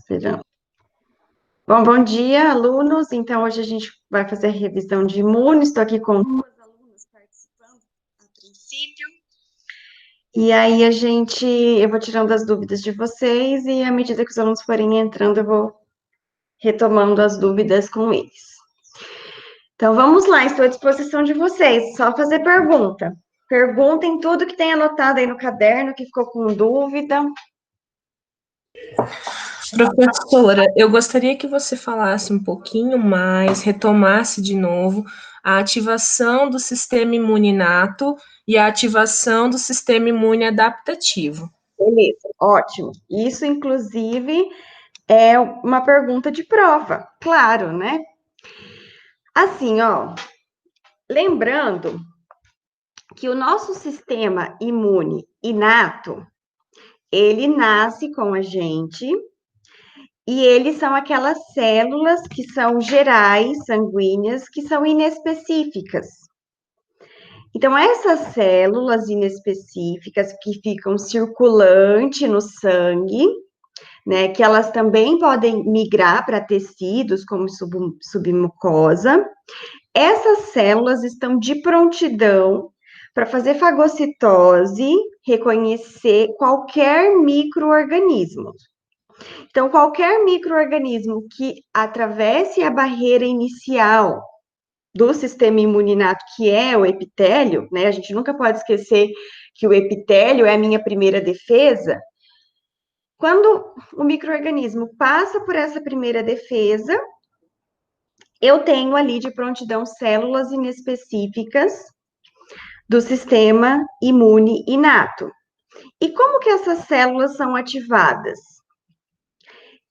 Esperando. Bom dia, alunos. Então, hoje a gente vai fazer a revisão de imune. Estou aqui com duas alunas participando a princípio. E aí, eu vou tirando as dúvidas de vocês e à medida que os alunos forem entrando, eu vou retomando as dúvidas com eles. Então, vamos lá, estou à disposição de vocês. Só fazer pergunta. Perguntem tudo que tem anotado aí no caderno, que ficou com dúvida. Professora, eu gostaria que você falasse um pouquinho mais, retomasse de novo a ativação do sistema imune inato e a ativação do sistema imune adaptativo. Beleza, ótimo. Isso, inclusive, é uma pergunta de prova, claro, né? Assim, ó, lembrando que o nosso sistema imune inato, ele nasce com a gente e eles são aquelas células que são gerais, sanguíneas, que são inespecíficas. Então, essas células inespecíficas que ficam circulante no sangue, né, que elas também podem migrar para tecidos como submucosa, essas células estão de prontidão para fazer fagocitose, reconhecer qualquer micro-organismo. Então, qualquer micro-organismo que atravesse a barreira inicial do sistema imuninato, que é o epitélio, né? A gente nunca pode esquecer que o epitélio é a minha primeira defesa. Quando o micro-organismo passa por essa primeira defesa, eu tenho ali de prontidão células inespecíficas do sistema imune inato. E como que essas células são ativadas?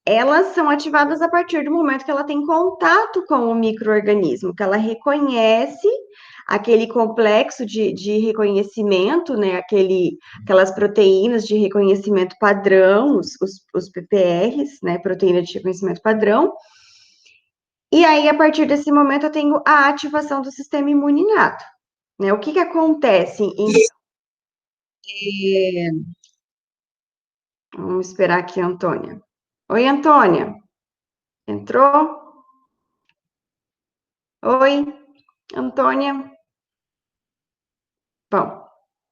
Elas são ativadas a partir do momento que ela tem contato com o micro-organismo, que ela reconhece aquele complexo de reconhecimento, né? Aquelas proteínas de reconhecimento padrão, os PPRs, né? Proteína de reconhecimento padrão. E aí, a partir desse momento, eu tenho a ativação do sistema imune inato. Né? O que acontece? Vamos esperar aqui, Antônia. Oi, Antônia. Entrou? Oi, Antônia. Bom, não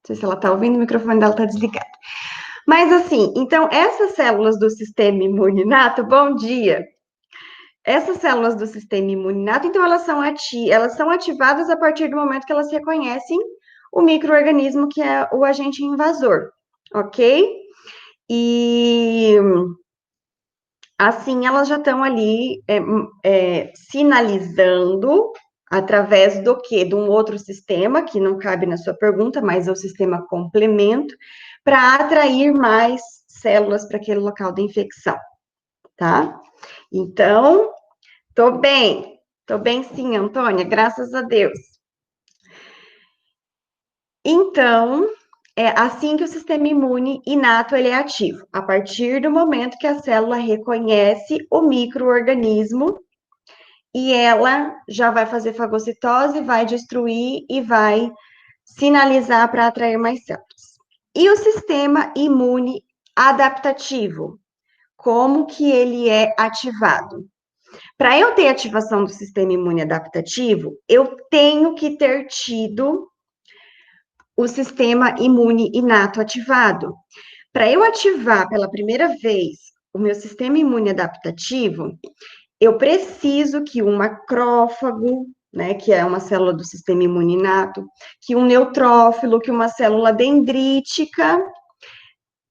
sei se ela está ouvindo, o microfone dela está desligado. Mas assim, então, essas células do sistema imune inato, bom dia. Essas células do sistema imune inato, então, elas são ativadas a partir do momento que elas reconhecem o micro-organismo que é o agente invasor, ok? E assim elas já estão ali sinalizando através do quê? De um outro sistema, que não cabe na sua pergunta, mas é o sistema complemento, para atrair mais células para aquele local da infecção, tá? Então, tô bem sim, Antônia, graças a Deus. Então, é assim que o sistema imune inato ele é ativo, a partir do momento que a célula reconhece o micro-organismo e ela já vai fazer fagocitose, vai destruir e vai sinalizar para atrair mais células. E o sistema imune adaptativo, como que ele é ativado? Para eu ter ativação do sistema imune adaptativo, eu tenho que ter tido o sistema imune inato ativado. Para eu ativar pela primeira vez o meu sistema imune adaptativo, eu preciso que um macrófago, né, que é uma célula do sistema imune inato, que um neutrófilo, que uma célula dendrítica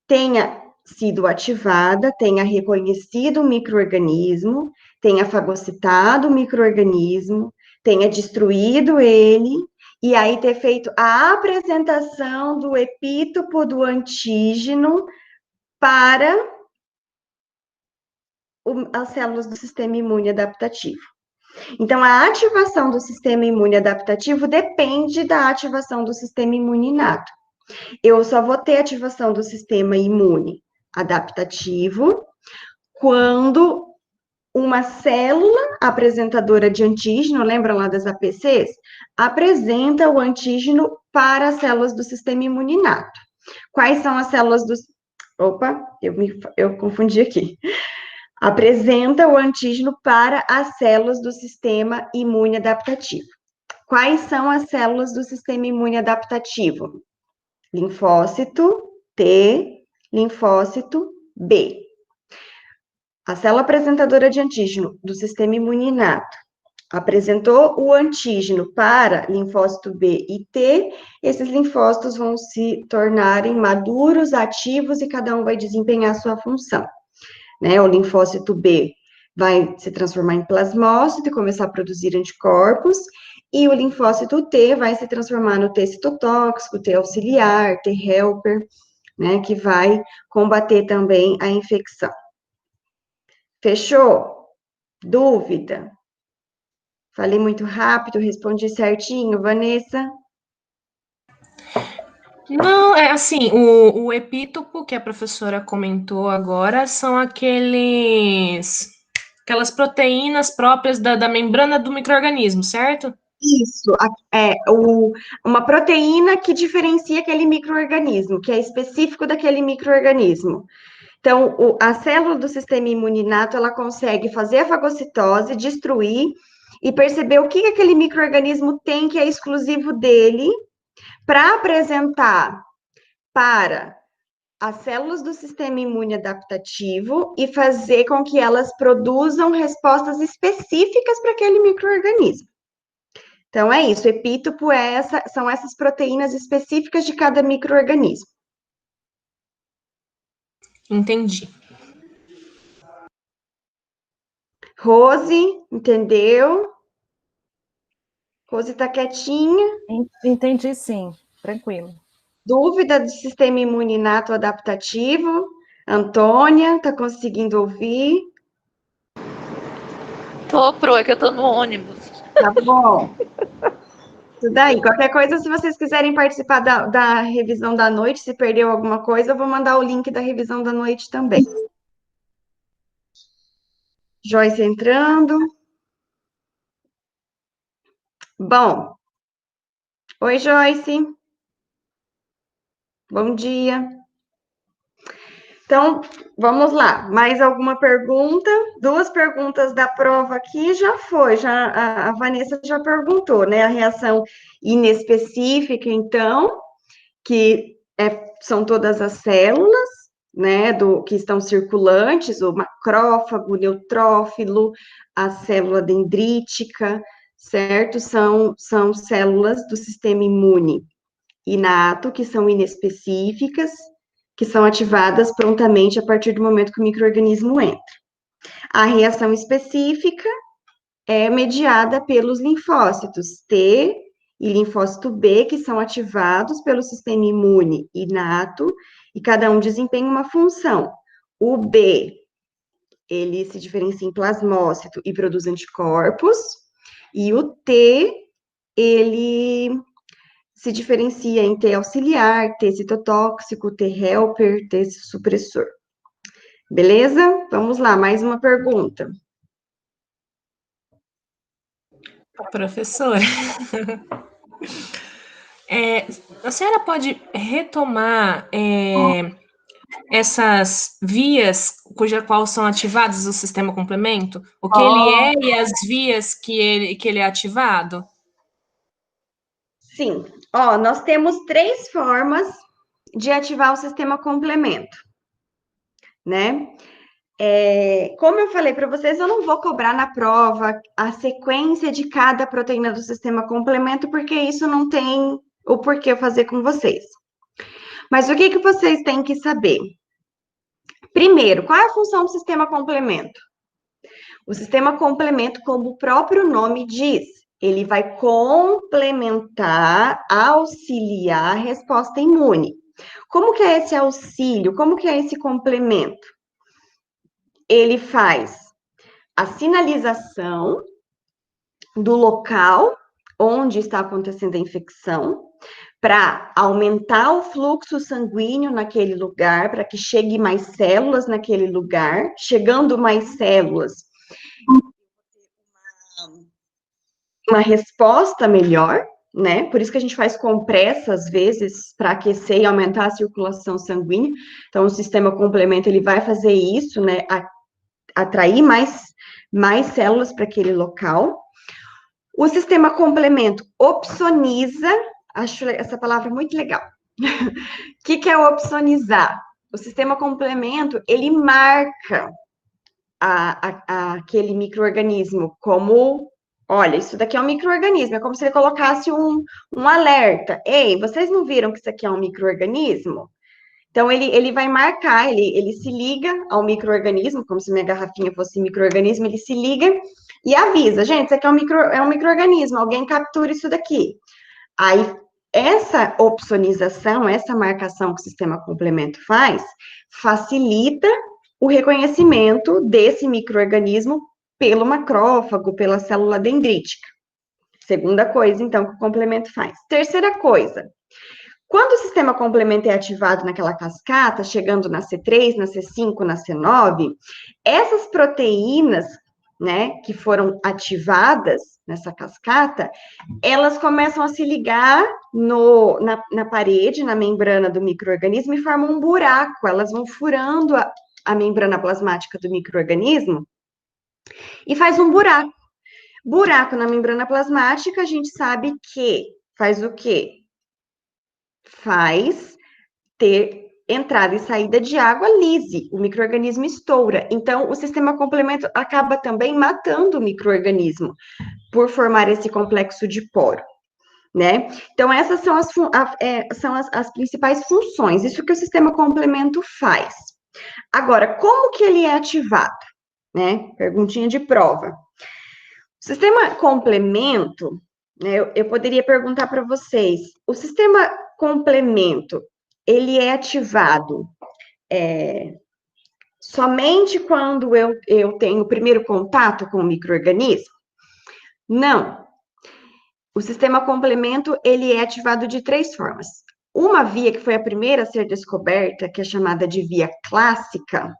tenha sido ativada, tenha reconhecido o microorganismo, tenha fagocitado o microorganismo, tenha destruído ele, e aí ter feito a apresentação do epítopo do antígeno para as células do sistema imune adaptativo. Então, a ativação do sistema imune adaptativo depende da ativação do sistema imune inato. Eu só vou ter ativação do sistema imune adaptativo quando uma célula apresentadora de antígeno, lembra lá das APCs? Apresenta o antígeno para as células do sistema imune inato. Quais são as células dos... Opa, eu confundi aqui. apresenta o antígeno para as células do sistema imune adaptativo. Quais são as células do sistema imune adaptativo? Linfócito T, linfócito B. A célula apresentadora de antígeno do sistema imune inato apresentou o antígeno para linfócito B e T, esses linfócitos vão se tornarem maduros, ativos, e cada um vai desempenhar a sua função. Né? O linfócito B vai se transformar em plasmócito e começar a produzir anticorpos, e o linfócito T vai se transformar no T citotóxico, T auxiliar, T helper, né, que vai combater também a infecção. Fechou? Dúvida? Falei muito rápido, respondi certinho, Vanessa? Não, é assim, o epítopo que a professora comentou agora são aquelas proteínas próprias da membrana do micro-organismo, certo? Isso, uma proteína que diferencia aquele micro-organismo, que é específico daquele micro-organismo. Então, a célula do sistema imune inato, ela consegue fazer a fagocitose, destruir e perceber o que aquele micro-organismo tem que é exclusivo dele, para apresentar para as células do sistema imune adaptativo e fazer com que elas produzam respostas específicas para aquele micro-organismo. Então, é isso, epítopo são essas proteínas específicas de cada micro-organismo. Entendi. Rose, entendeu? Rose tá quietinha. Entendi, sim. Tranquilo. Dúvida do sistema imune inato adaptativo? Antônia, tá conseguindo ouvir? Tô, Pro, é que eu tô no ônibus. Tá bom. Tudo aí. Qualquer coisa, se vocês quiserem participar da revisão da noite, se perdeu alguma coisa, eu vou mandar o link da revisão da noite também. Joyce entrando. Bom. Oi, Joyce. Bom dia. Então, vamos lá. Mais alguma pergunta? Duas perguntas da prova aqui já foi. A Vanessa já perguntou, né? A reação inespecífica, então, que são todas as células, né, que estão circulantes, o macrófago, o neutrófilo, a célula dendrítica, certo? São células do sistema imune inato, que são inespecíficas, que são ativadas prontamente a partir do momento que o micro-organismo entra. A reação específica é mediada pelos linfócitos T e linfócito B, que são ativados pelo sistema imune inato, e cada um desempenha uma função. O B, ele se diferencia em plasmócito e produz anticorpos, e o T, ele se diferencia em T auxiliar, T citotóxico, T helper, T supressor. Beleza? Vamos lá, mais uma pergunta. Professora, a senhora pode retomar essas vias qual são ativadas do sistema complemento? O que ele é e as vias que ele é ativado? Sim. Ó, nós temos 3 formas de ativar o sistema complemento, né? Como eu falei para vocês, eu não vou cobrar na prova a sequência de cada proteína do sistema complemento, porque isso não tem o porquê fazer com vocês. Mas o que vocês têm que saber? Primeiro, qual é a função do sistema complemento? O sistema complemento, como o próprio nome diz, ele vai complementar, auxiliar a resposta imune. Como que é esse auxílio? Como que é esse complemento? Ele faz a sinalização do local onde está acontecendo a infecção, para aumentar o fluxo sanguíneo naquele lugar, para que chegue mais células naquele lugar, chegando mais células, uma resposta melhor, né? Por isso que a gente faz compressa, às vezes, para aquecer e aumentar a circulação sanguínea. Então, o sistema complemento, ele vai fazer isso, né? atrair mais células para aquele local. O sistema complemento opsoniza, acho essa palavra muito legal. O que é opsonizar? O sistema complemento, ele marca aquele micro-organismo como, olha, isso daqui é um micro-organismo, é como se ele colocasse um alerta. Ei, vocês não viram que isso aqui é um micro-organismo? Então, ele vai marcar, ele se liga ao micro-organismo, como se minha garrafinha fosse micro-organismo, ele se liga e avisa, gente, isso aqui é um micro-organismo, alguém captura isso daqui. Aí, essa opsonização, essa marcação que o sistema complemento faz, facilita o reconhecimento desse micro-organismo pelo macrófago, pela célula dendrítica. Segunda coisa, então, que o complemento faz. Terceira coisa, quando o sistema complemento é ativado naquela cascata, chegando na C3, na C5, na C9, essas proteínas, né, que foram ativadas nessa cascata, elas começam a se ligar na parede, na membrana do micro-organismo e formam um buraco, elas vão furando a membrana plasmática do micro-organismo e faz um buraco. Buraco na membrana plasmática, a gente sabe que faz o quê? Faz ter entrada e saída de água lise, o micro-organismo estoura. Então, o sistema complemento acaba também matando o micro-organismo por formar esse complexo de poro, né? Então, essas são as principais funções, isso que o sistema complemento faz. Agora, como que ele é ativado? Né? Perguntinha de prova. O sistema complemento, né, eu poderia perguntar para vocês, o sistema complemento, ele é ativado somente quando eu tenho o primeiro contato com o micro-organismo? Não. O sistema complemento, ele é ativado de 3 formas. Uma via que foi a primeira a ser descoberta, que é chamada de via clássica,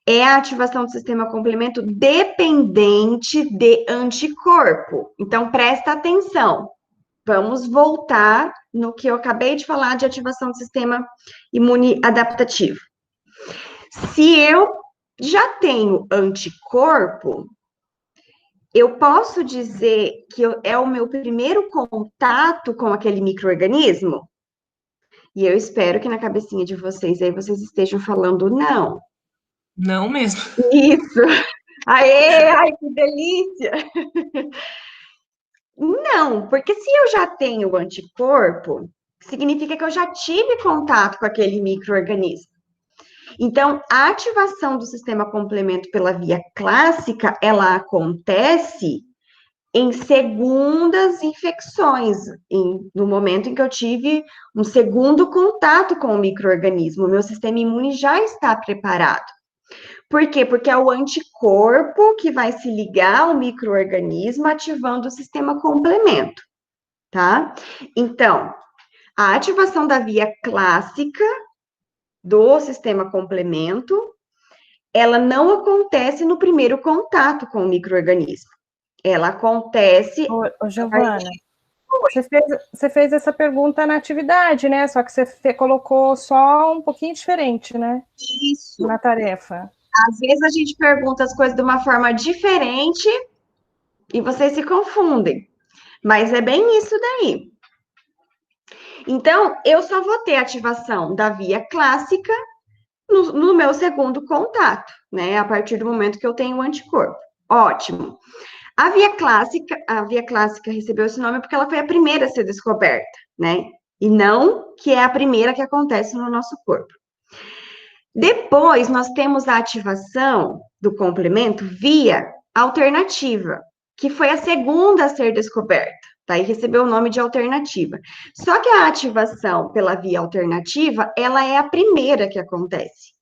é a ativação do sistema complemento dependente de anticorpo. Então, presta atenção. Vamos voltar no que eu acabei de falar de ativação do sistema imune adaptativo. Se eu já tenho anticorpo, eu posso dizer que é o meu primeiro contato com aquele micro-organismo? E eu espero que na cabecinha de vocês aí vocês estejam falando não. Não mesmo. Isso! Aê, ai, que delícia! Não, porque se eu já tenho o anticorpo, significa que eu já tive contato com aquele micro-organismo. Então, a ativação do sistema complemento pela via clássica, ela acontece em segundas infecções, no momento em que eu tive um segundo contato com o micro-organismo, o meu sistema imune já está preparado. Por quê? Porque é o anticorpo que vai se ligar ao micro-organismo ativando o sistema complemento, tá? Então, a ativação da via clássica do sistema complemento, ela não acontece no primeiro contato com o micro-organismo. Ela acontece... Ô, Giovana, você fez essa pergunta na atividade, né? Só que você colocou só um pouquinho diferente, né? Isso. Na tarefa. Às vezes a gente pergunta as coisas de uma forma diferente e vocês se confundem. Mas é bem isso daí. Então, eu só vou ter ativação da via clássica no meu segundo contato, né? A partir do momento que eu tenho o anticorpo. Ótimo. A via clássica recebeu esse nome porque ela foi a primeira a ser descoberta, né? E não que é a primeira que acontece no nosso corpo. Depois, nós temos a ativação do complemento via alternativa, que foi a segunda a ser descoberta, tá? E recebeu o nome de alternativa. Só que a ativação pela via alternativa, ela é a primeira que acontece.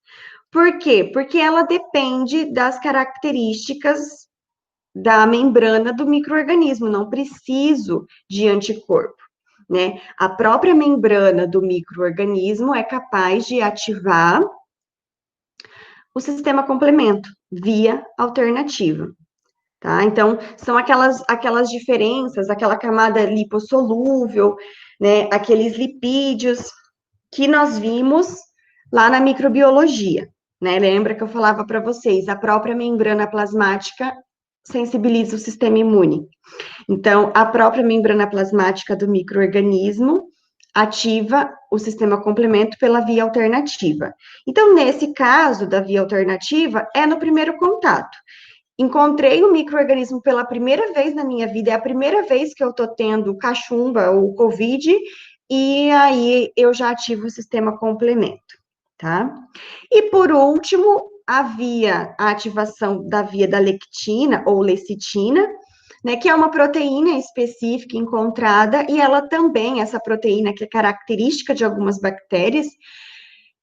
Por quê? Porque ela depende das características da membrana do micro-organismo, não preciso de anticorpo, né? A própria membrana do micro-organismo é capaz de ativar o sistema complemento via alternativa, tá? Então, são aquelas diferenças, aquela camada lipossolúvel, né? Aqueles lipídios que nós vimos lá na microbiologia, né? Lembra que eu falava para vocês, a própria membrana plasmática sensibiliza o sistema imune. Então, a própria membrana plasmática do micro-organismo ativa o sistema complemento pela via alternativa. Então, nesse caso da via alternativa, é no primeiro contato. Encontrei o micro-organismo pela primeira vez na minha vida, é a primeira vez que eu tô tendo cachumba ou Covid, e aí eu já ativo o sistema complemento, tá? E por último, havia a ativação da via da lectina ou lecitina, né, que é uma proteína específica encontrada, e ela também, essa proteína que é característica de algumas bactérias,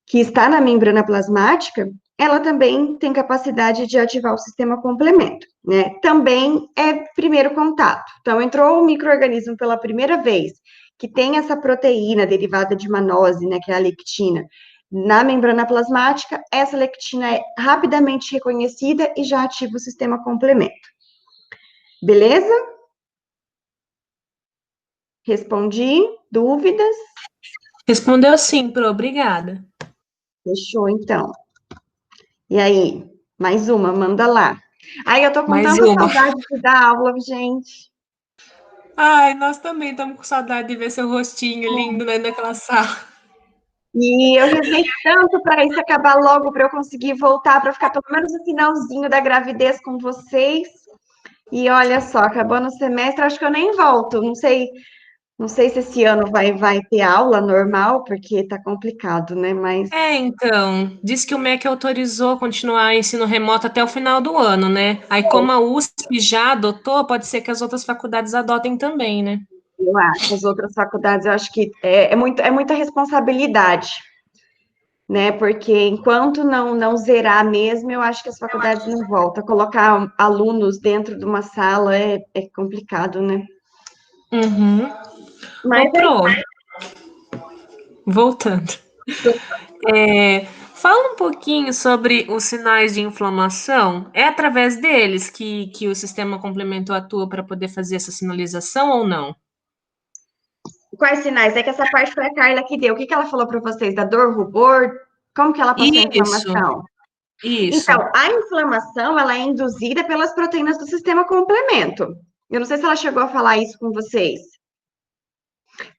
que está na membrana plasmática, ela também tem capacidade de ativar o sistema complemento, né? Também é primeiro contato. Então, entrou o micro-organismo pela primeira vez, que tem essa proteína derivada de manose, né, que é a lectina, na membrana plasmática, essa lectina é rapidamente reconhecida e já ativa o sistema complemento. Beleza? Respondi? Dúvidas? Respondeu sim, Pro, obrigada. Fechou, então. E aí? Mais uma, manda lá. Ai, eu tô com Mais tanta uma. saudade de dar aula, gente. Ai, nós também estamos com saudade de ver seu rostinho lindo, né, naquela sala. E eu rezei tanto para isso acabar logo, para eu conseguir voltar, para ficar pelo menos no finalzinho da gravidez com vocês. E olha só, acabou no semestre, acho que eu nem volto. Não sei se esse ano vai ter aula normal, porque tá complicado, né? Mas Então, diz que o MEC autorizou continuar ensino remoto até o final do ano, né? Aí, como a USP já adotou, pode ser que as outras faculdades adotem também, né? eu acho, as outras faculdades, eu acho que é muita responsabilidade, né? Porque enquanto não zerar mesmo, eu acho que as faculdades não voltam. Colocar alunos dentro de uma sala é complicado, né? Uhum. Mas Ô, Pro, voltando. Fala um pouquinho sobre os sinais de inflamação. É através deles que o sistema complemento atua para poder fazer essa sinalização ou não? quais sinais? É que essa parte foi a Carla que deu. O que que ela falou para vocês? Da dor, rubor? Como que ela passou a Isso, inflamação? isso. Então, a inflamação, ela é induzida pelas proteínas do sistema complemento. Eu não sei se ela chegou a falar isso com vocês.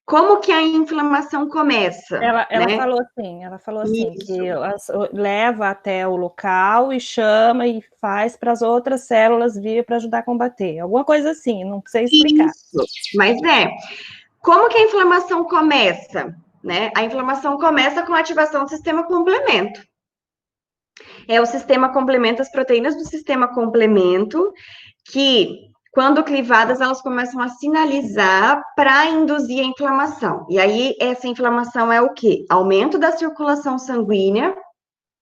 Como que a inflamação começa, Ela né? falou assim, Isso. que leva até o local e chama e faz para as outras células vir para ajudar a combater. Alguma coisa assim, não sei explicar. Isso. Mas como que a inflamação começa, né? A inflamação começa com a ativação do sistema complemento. O sistema complemento, as proteínas do sistema complemento, que, quando clivadas, elas começam a sinalizar para induzir a inflamação. E aí, essa inflamação é o quê? Aumento da circulação sanguínea,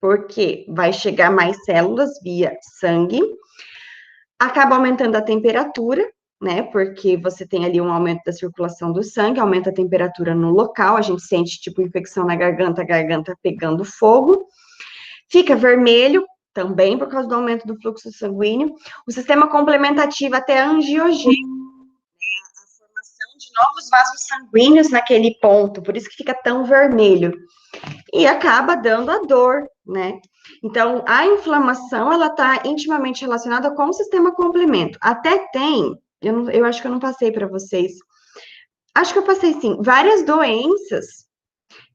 porque vai chegar mais células via sangue, acaba aumentando a temperatura, né? Porque você tem ali um aumento da circulação do sangue, aumenta a temperatura no local, a gente sente tipo infecção na garganta, a garganta pegando fogo. Fica vermelho, também por causa do aumento do fluxo sanguíneo. O sistema complementativo até a angiogênese, a formação de novos vasos sanguíneos naquele ponto, por isso que fica tão vermelho. E acaba dando a dor, né? Então, a inflamação, ela está intimamente relacionada com o sistema complemento. Até tem, eu acho que eu não passei para vocês, acho que eu passei sim, várias doenças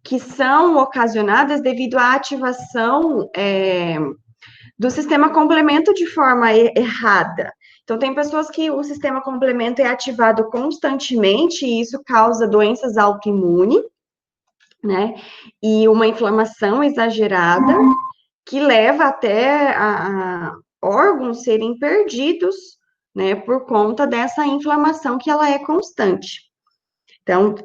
que são ocasionadas devido à ativação do sistema complemento de forma errada. Então, tem pessoas que o sistema complemento é ativado constantemente e isso causa doenças autoimunes, né? E uma inflamação exagerada que leva até a órgãos serem perdidos, né? Por conta dessa inflamação que ela é constante. Então,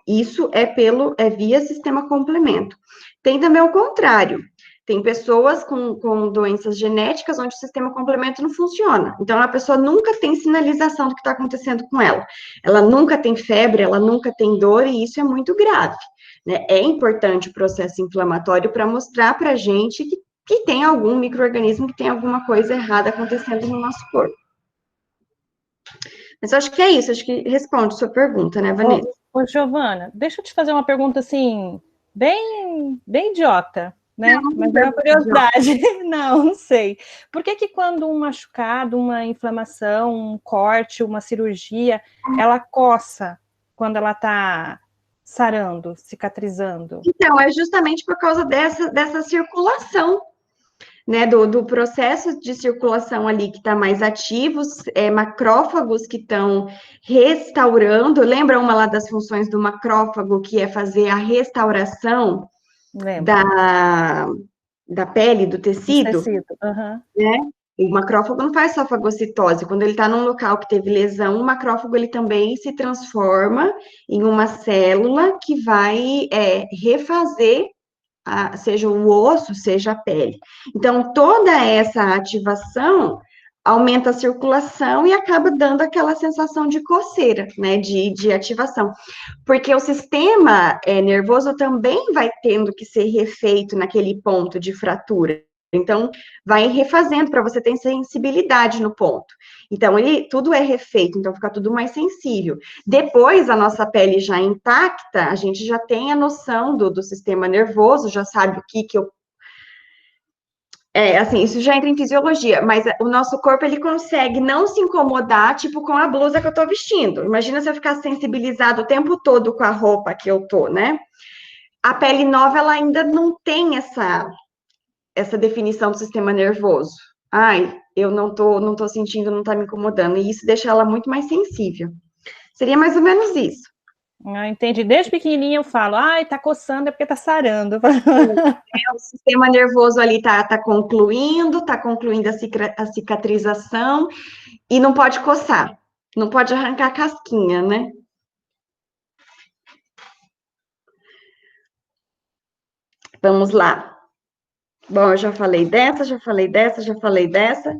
isso é via sistema complemento. Tem também o contrário. Tem pessoas com doenças genéticas onde o sistema complemento não funciona. Então, a pessoa nunca tem sinalização do que está acontecendo com ela. Ela nunca tem febre, ela nunca tem dor, e isso é muito grave, né? É importante o processo inflamatório para mostrar para a gente que tem algum micro-organismo, que tem alguma coisa errada acontecendo no nosso corpo. Mas eu acho que é isso, acho que responde sua pergunta, né, Vanessa? Ô, Giovana, deixa eu te fazer uma pergunta assim, bem idiota, né? Mas é uma curiosidade. Não sei. Por que quando um machucado, uma inflamação, um corte, uma cirurgia, ela coça quando ela está sarando, cicatrizando? Então, é justamente por causa dessa circulação, né, do processo de circulação ali que está mais ativos, macrófagos que estão restaurando. Lembra uma lá das funções do macrófago, que é fazer a restauração Lembro. da pele, do tecido? Uhum. Né? O macrófago não faz só fagocitose. Quando ele está num local que teve lesão, o macrófago ele também se transforma em uma célula que vai refazer seja o osso, seja a pele. Então, toda essa ativação aumenta a circulação e acaba dando aquela sensação de coceira, né, de ativação. Porque o sistema nervoso também vai tendo que ser refeito naquele ponto de fratura. Então, vai refazendo para você ter sensibilidade no ponto. Então, tudo é refeito, então fica tudo mais sensível. Depois, a nossa pele já intacta, a gente já tem a noção do sistema nervoso, já sabe o que eu... assim, isso já entra em fisiologia, mas o nosso corpo, ele consegue não se incomodar, tipo, com a blusa que eu tô vestindo. Imagina se eu ficar sensibilizado o tempo todo com a roupa que eu tô, né? A pele nova, ela ainda não tem essa definição do sistema nervoso. Ai, eu não tô sentindo, não tá me incomodando. E isso deixa ela muito mais sensível. Seria mais ou menos isso. Entendi. Desde pequenininha eu falo, ai, tá coçando é porque tá sarando. O sistema nervoso ali tá concluindo a cicatrização e não pode coçar. Não pode arrancar a casquinha, né? Vamos lá. Bom, eu já falei dessa, já falei dessa, já falei dessa.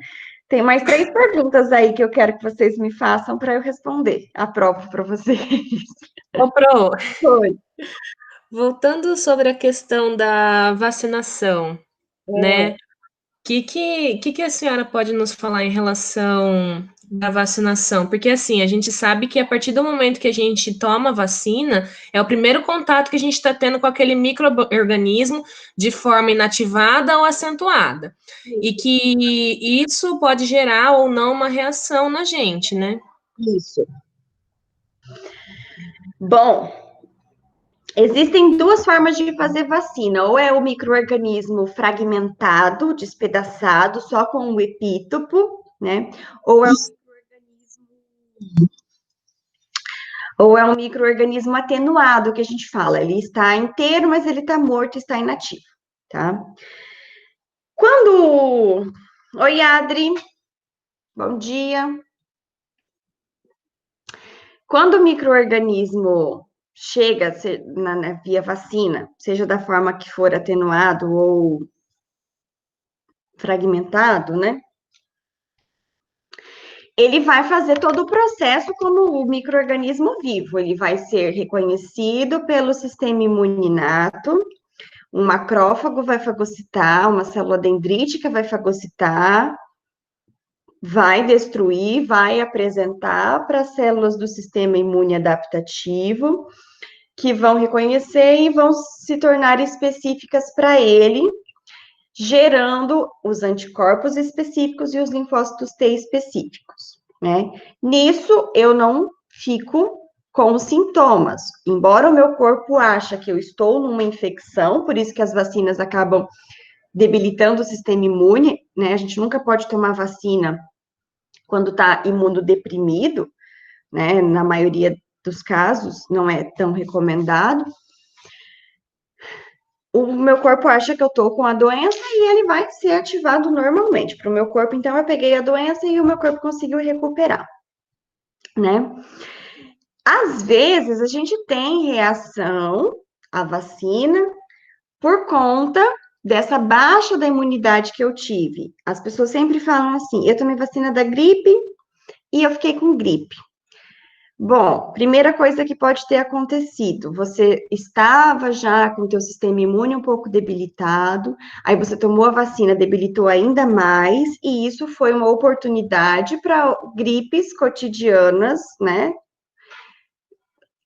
Tem mais 3 perguntas aí que eu quero que vocês me façam para eu responder. Aprovo para vocês. Ô, Pro, Foi. voltando sobre a questão da vacinação, né? Que a senhora pode nos falar em relação da vacinação? Porque, assim, a gente sabe que a partir do momento que a gente toma vacina, é o primeiro contato que a gente está tendo com aquele micro-organismo de forma inativada ou acentuada. E que isso pode gerar ou não uma reação na gente, né? Isso. Bom, existem 2 formas de fazer vacina. Ou é o micro-organismo fragmentado, despedaçado, só com o epítopo, né? Ou é um micro-organismo atenuado, que a gente fala. Ele está inteiro, mas ele está morto, está inativo, tá? Oi, Adri. Bom dia. Quando o micro-organismo chega via vacina, seja da forma que for atenuado ou fragmentado, né? Ele vai fazer todo o processo como o micro-organismo vivo. Ele vai ser reconhecido pelo sistema imune inato, um macrófago vai fagocitar, uma célula dendrítica vai fagocitar, vai destruir, vai apresentar para as células do sistema imune adaptativo, que vão reconhecer e vão se tornar específicas para ele, gerando os anticorpos específicos e os linfócitos T específicos, né? Nisso, eu não fico com sintomas, embora o meu corpo ache que eu estou numa infecção, por isso que as vacinas acabam debilitando o sistema imune, né? A gente nunca pode tomar vacina quando está imunodeprimido, né? Na maioria dos casos, não é tão recomendado. O meu corpo acha que eu tô com a doença e ele vai ser ativado normalmente. Para o meu corpo, então, eu peguei a doença e o meu corpo conseguiu recuperar, né? Às vezes, a gente tem reação à vacina por conta dessa baixa da imunidade que eu tive. As pessoas sempre falam assim, eu tomei vacina da gripe e eu fiquei com gripe. Bom, primeira coisa que pode ter acontecido, você estava já com o teu sistema imune um pouco debilitado, aí você tomou a vacina, debilitou ainda mais, e isso foi uma oportunidade para gripes cotidianas, né?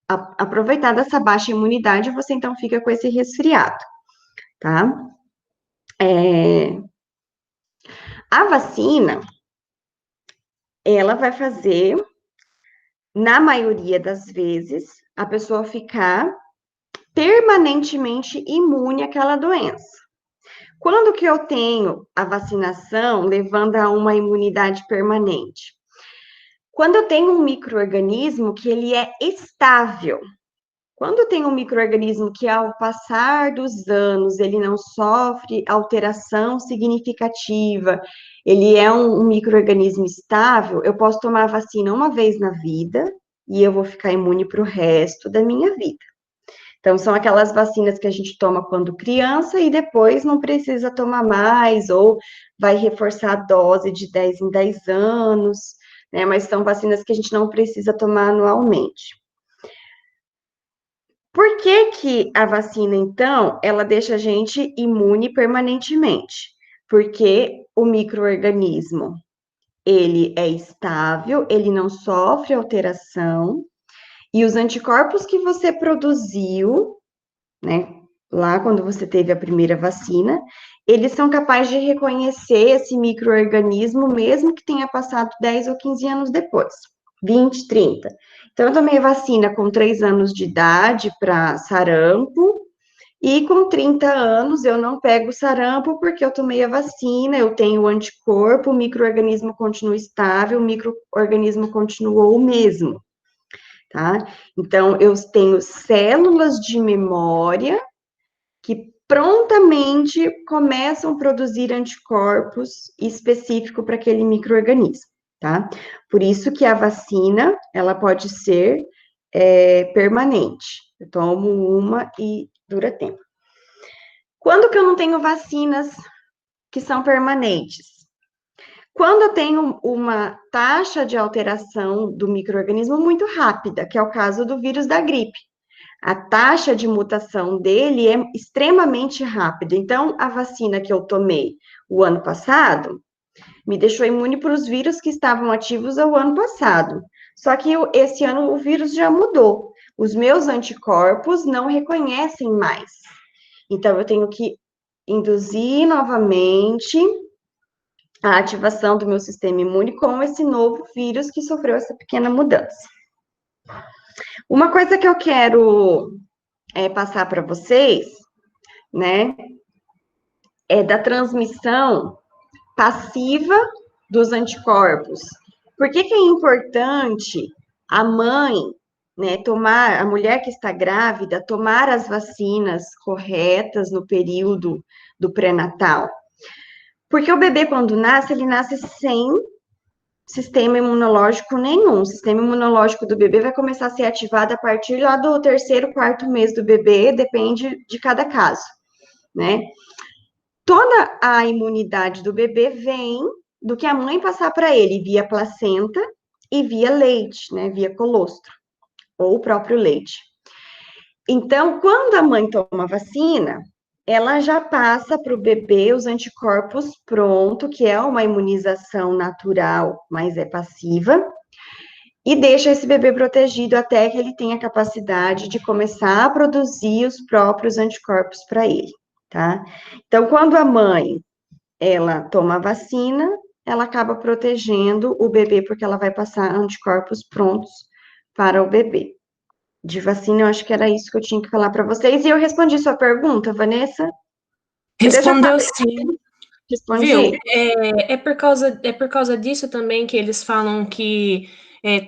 Aproveitar dessa baixa imunidade, você então fica com esse resfriado, tá? A vacina, ela vai fazer, na maioria das vezes, a pessoa ficar permanentemente imune àquela doença. Quando que eu tenho a vacinação levando a uma imunidade permanente? Quando eu tenho um micro-organismo que ele é estável. Quando tem um micro-organismo que, ao passar dos anos, ele não sofre alteração significativa, ele é um micro-organismo estável, eu posso tomar a vacina uma vez na vida e eu vou ficar imune para o resto da minha vida. Então, são aquelas vacinas que a gente toma quando criança e depois não precisa tomar mais, ou vai reforçar a dose de 10 em 10 anos, né? Mas são vacinas que a gente não precisa tomar anualmente. Por que que a vacina, então, ela deixa a gente imune permanentemente? Porque o micro-organismo, ele é estável, ele não sofre alteração, e os anticorpos que você produziu, né, lá quando você teve a primeira vacina, eles são capazes de reconhecer esse micro-organismo, mesmo que tenha passado 10 ou 15 anos depois, 20, 30. Então, eu tomei vacina com 3 anos de idade para sarampo, e com 30 anos eu não pego sarampo porque eu tomei a vacina, eu tenho o anticorpo, o micro-organismo continua estável, o micro-organismo continuou o mesmo, tá? Então, eu tenho células de memória que prontamente começam a produzir anticorpos específicos para aquele micro-organismo, tá? Por isso que a vacina, ela pode ser permanente. Eu tomo uma e dura tempo. Quando que eu não tenho vacinas que são permanentes? Quando eu tenho uma taxa de alteração do micro-organismo muito rápida, que é o caso do vírus da gripe. A taxa de mutação dele é extremamente rápida. Então, a vacina que eu tomei o ano passado me deixou imune para os vírus que estavam ativos ao ano passado. Só que esse ano o vírus já mudou. Os meus anticorpos não reconhecem mais. Então, eu tenho que induzir novamente a ativação do meu sistema imune com esse novo vírus que sofreu essa pequena mudança. Uma coisa que eu quero passar para vocês, né, é da transmissão passiva dos anticorpos. Por que que é importante a mãe, né, tomar, a mulher que está grávida, tomar as vacinas corretas no período do pré-natal? Porque o bebê, quando nasce, ele nasce sem sistema imunológico nenhum. O sistema imunológico do bebê vai começar a ser ativado a partir lá do terceiro, quarto mês do bebê, depende de cada caso, né? Toda a imunidade do bebê vem do que a mãe passar para ele via placenta e via leite, né? Via colostro, ou o próprio leite. Então, quando a mãe toma vacina, ela já passa para o bebê os anticorpos pronto, que é uma imunização natural, mas é passiva, e deixa esse bebê protegido até que ele tenha capacidade de começar a produzir os próprios anticorpos para ele, tá? Então, quando a mãe, ela toma a vacina, ela acaba protegendo o bebê, porque ela vai passar anticorpos prontos para o bebê. De vacina, eu acho que era isso que eu tinha que falar para vocês. E eu respondi sua pergunta, Vanessa? Respondeu sim. Respondi. Viu? É por causa disso também que eles falam que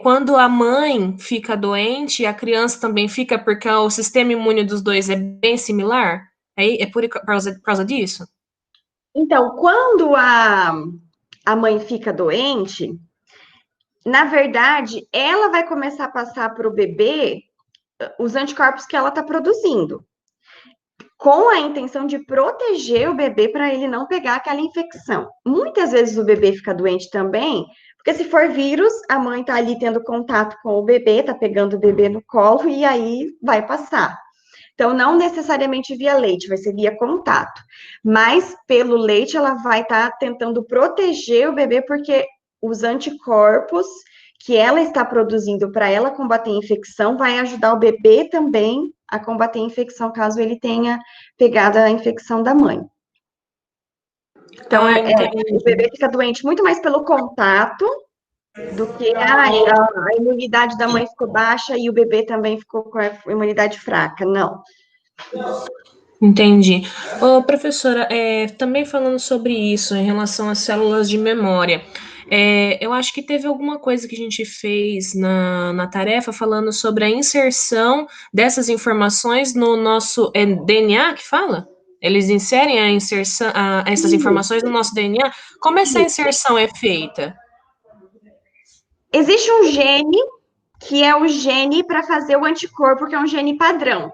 quando a mãe fica doente, a criança também fica, porque o sistema imune dos dois é bem similar? É por causa disso? Então, quando a mãe fica doente, na verdade, ela vai começar a passar para o bebê os anticorpos que ela está produzindo, com a intenção de proteger o bebê para ele não pegar aquela infecção. Muitas vezes o bebê fica doente também, porque se for vírus, a mãe está ali tendo contato com o bebê, está pegando o bebê no colo e aí vai passar. Então, não necessariamente via leite, vai ser via contato. Mas pelo leite, ela vai estar tentando proteger o bebê, porque os anticorpos que ela está produzindo para ela combater a infecção vai ajudar o bebê também a combater a infecção, caso ele tenha pegado a infecção da mãe. Então, entendi. o bebê fica doente muito mais pelo contato do que a imunidade da mãe ficou baixa e o bebê também ficou com a imunidade fraca. Não. Entendi. Ô, professora, também falando sobre isso, em relação às células de memória, eu acho que teve alguma coisa que a gente fez na tarefa falando sobre a inserção dessas informações no nosso DNA, que fala? Eles inserem a inserção, essas informações no nosso DNA. Como essa inserção é feita? Existe um gene que é o gene para fazer o anticorpo, que é um gene padrão.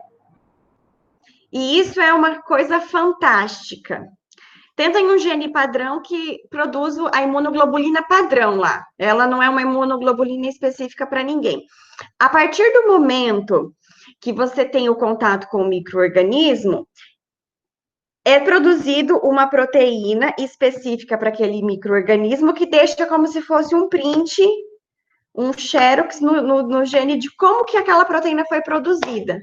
E isso é uma coisa fantástica. Tem um gene padrão que produz a imunoglobulina padrão lá. Ela não é uma imunoglobulina específica para ninguém. A partir do momento que você tem o contato com o micro-organismo, é produzido uma proteína específica para aquele micro-organismo que deixa como se fosse um print, um xerox no gene de como que aquela proteína foi produzida.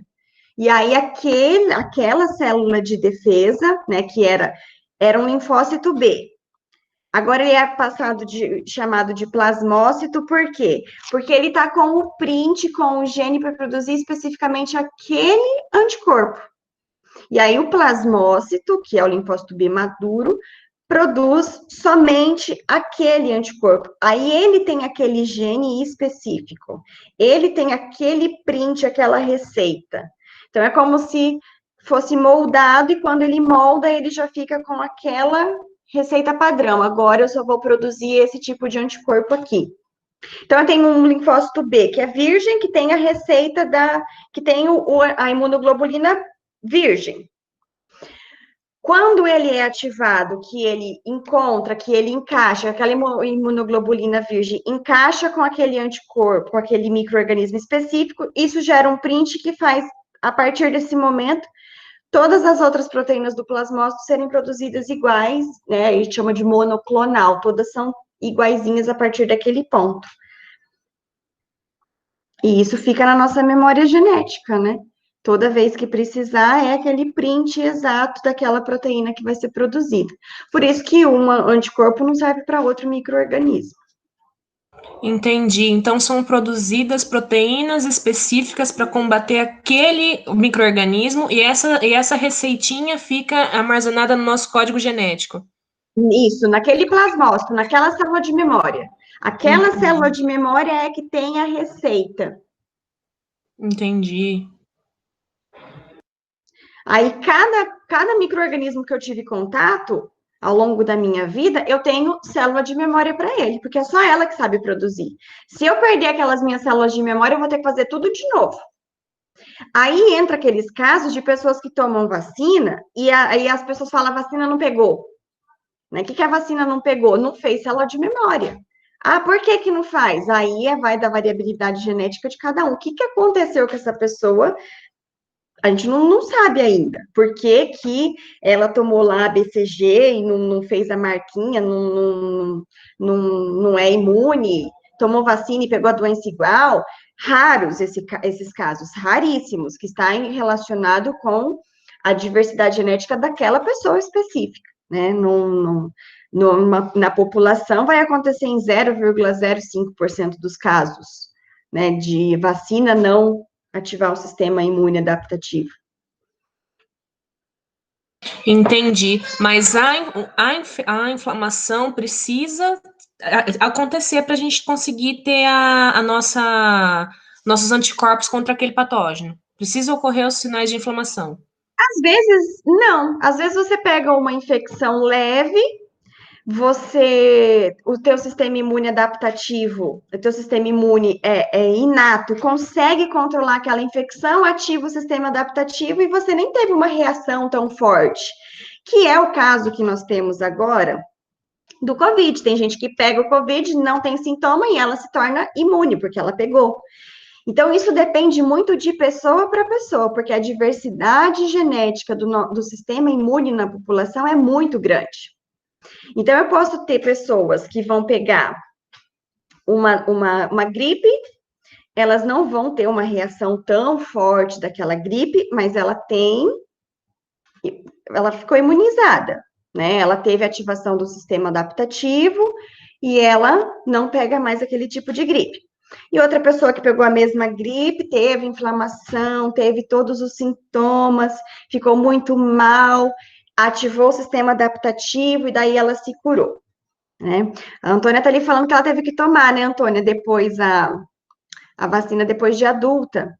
E aí, aquela célula de defesa, né, que era um linfócito B. Agora ele é chamado de plasmócito, por quê? Porque ele está com o print, com o gene para produzir especificamente aquele anticorpo. E aí o plasmócito, que é o linfócito B maduro, produz somente aquele anticorpo. Aí ele tem aquele gene específico. Ele tem aquele print, aquela receita. Então é como se fosse moldado e quando ele molda, ele já fica com aquela receita padrão. Agora eu só vou produzir esse tipo de anticorpo aqui. Então, eu tenho um linfócito B, que é virgem, que tem a receita que tem a imunoglobulina virgem. Quando ele é ativado, que ele encontra, que ele encaixa, aquela imunoglobulina virgem encaixa com aquele anticorpo, com aquele micro-organismo específico, isso gera um print que faz, a partir desse momento, todas as outras proteínas do plasmócito serem produzidas iguais, né? A gente chama de monoclonal, todas são iguaizinhas a partir daquele ponto. E isso fica na nossa memória genética, né? Toda vez que precisar, é aquele print exato daquela proteína que vai ser produzida. Por isso que um anticorpo não serve para outro micro-organismo. Entendi. Então são produzidas proteínas específicas para combater aquele micro-organismo e essa receitinha fica armazenada no nosso código genético. Isso, naquele plasmócito, naquela célula de memória. Aquela célula de memória é que tem a receita. Entendi. Aí, cada micro-organismo que eu tive contato ao longo da minha vida, eu tenho célula de memória para ele, porque é só ela que sabe produzir. Se eu perder aquelas minhas células de memória, eu vou ter que fazer tudo de novo. Aí entra aqueles casos de pessoas que tomam vacina e aí as pessoas falam, a vacina não pegou. Né? O que a vacina não pegou? Não fez célula de memória. Ah, por que que não faz? Aí vai da variabilidade genética de cada um. O que aconteceu com essa pessoa? A gente não sabe ainda. Por que que ela tomou lá a BCG e não fez a marquinha, não é imune, tomou vacina e pegou a doença igual? Raros esses casos, raríssimos, que está relacionado com a diversidade genética daquela pessoa específica, né? Na população vai acontecer em 0,05% dos casos, né, de vacina não ativar o sistema imune adaptativo. Entendi. Mas a inflamação precisa acontecer para a gente conseguir ter nossos anticorpos contra aquele patógeno. Precisa ocorrer os sinais de inflamação. Às vezes, não. Às vezes você pega uma infecção leve, o teu sistema imune adaptativo, o teu sistema imune é inato, consegue controlar aquela infecção, ativa o sistema adaptativo e você nem teve uma reação tão forte, que é o caso que nós temos agora do Covid. Tem gente que pega o Covid, não tem sintoma e ela se torna imune, porque ela pegou. Então, isso depende muito de pessoa para pessoa, porque a diversidade genética do sistema imune na população é muito grande. Então, eu posso ter pessoas que vão pegar uma gripe, elas não vão ter uma reação tão forte daquela gripe, mas ela ficou imunizada. né? Ela teve ativação do sistema adaptativo e ela não pega mais aquele tipo de gripe. E outra pessoa que pegou a mesma gripe, teve inflamação, teve todos os sintomas, ficou muito mal, ativou o sistema adaptativo e daí ela se curou, né? A Antônia tá ali falando que ela teve que tomar, né, Antônia, depois a vacina depois de adulta,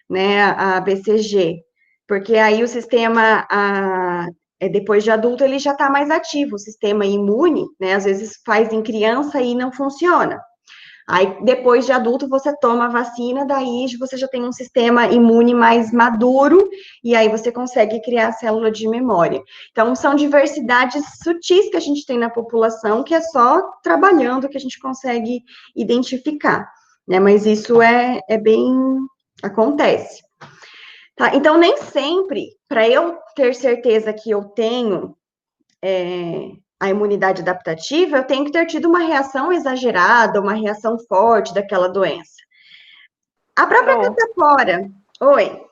né, a BCG, porque aí o sistema, depois de adulto, ele já está mais ativo, o sistema imune, né, às vezes faz em criança e não funciona. Aí, depois de adulto, você toma a vacina, daí você já tem um sistema imune mais maduro, e aí você consegue criar a célula de memória. Então, são diversidades sutis que a gente tem na população, que é só trabalhando que a gente consegue identificar, né? Mas isso é bem... acontece. Tá? Então, nem sempre, para eu ter certeza que eu tenho a imunidade adaptativa, eu tenho que ter tido uma reação exagerada, uma reação forte daquela doença. A própria catapora. Oi.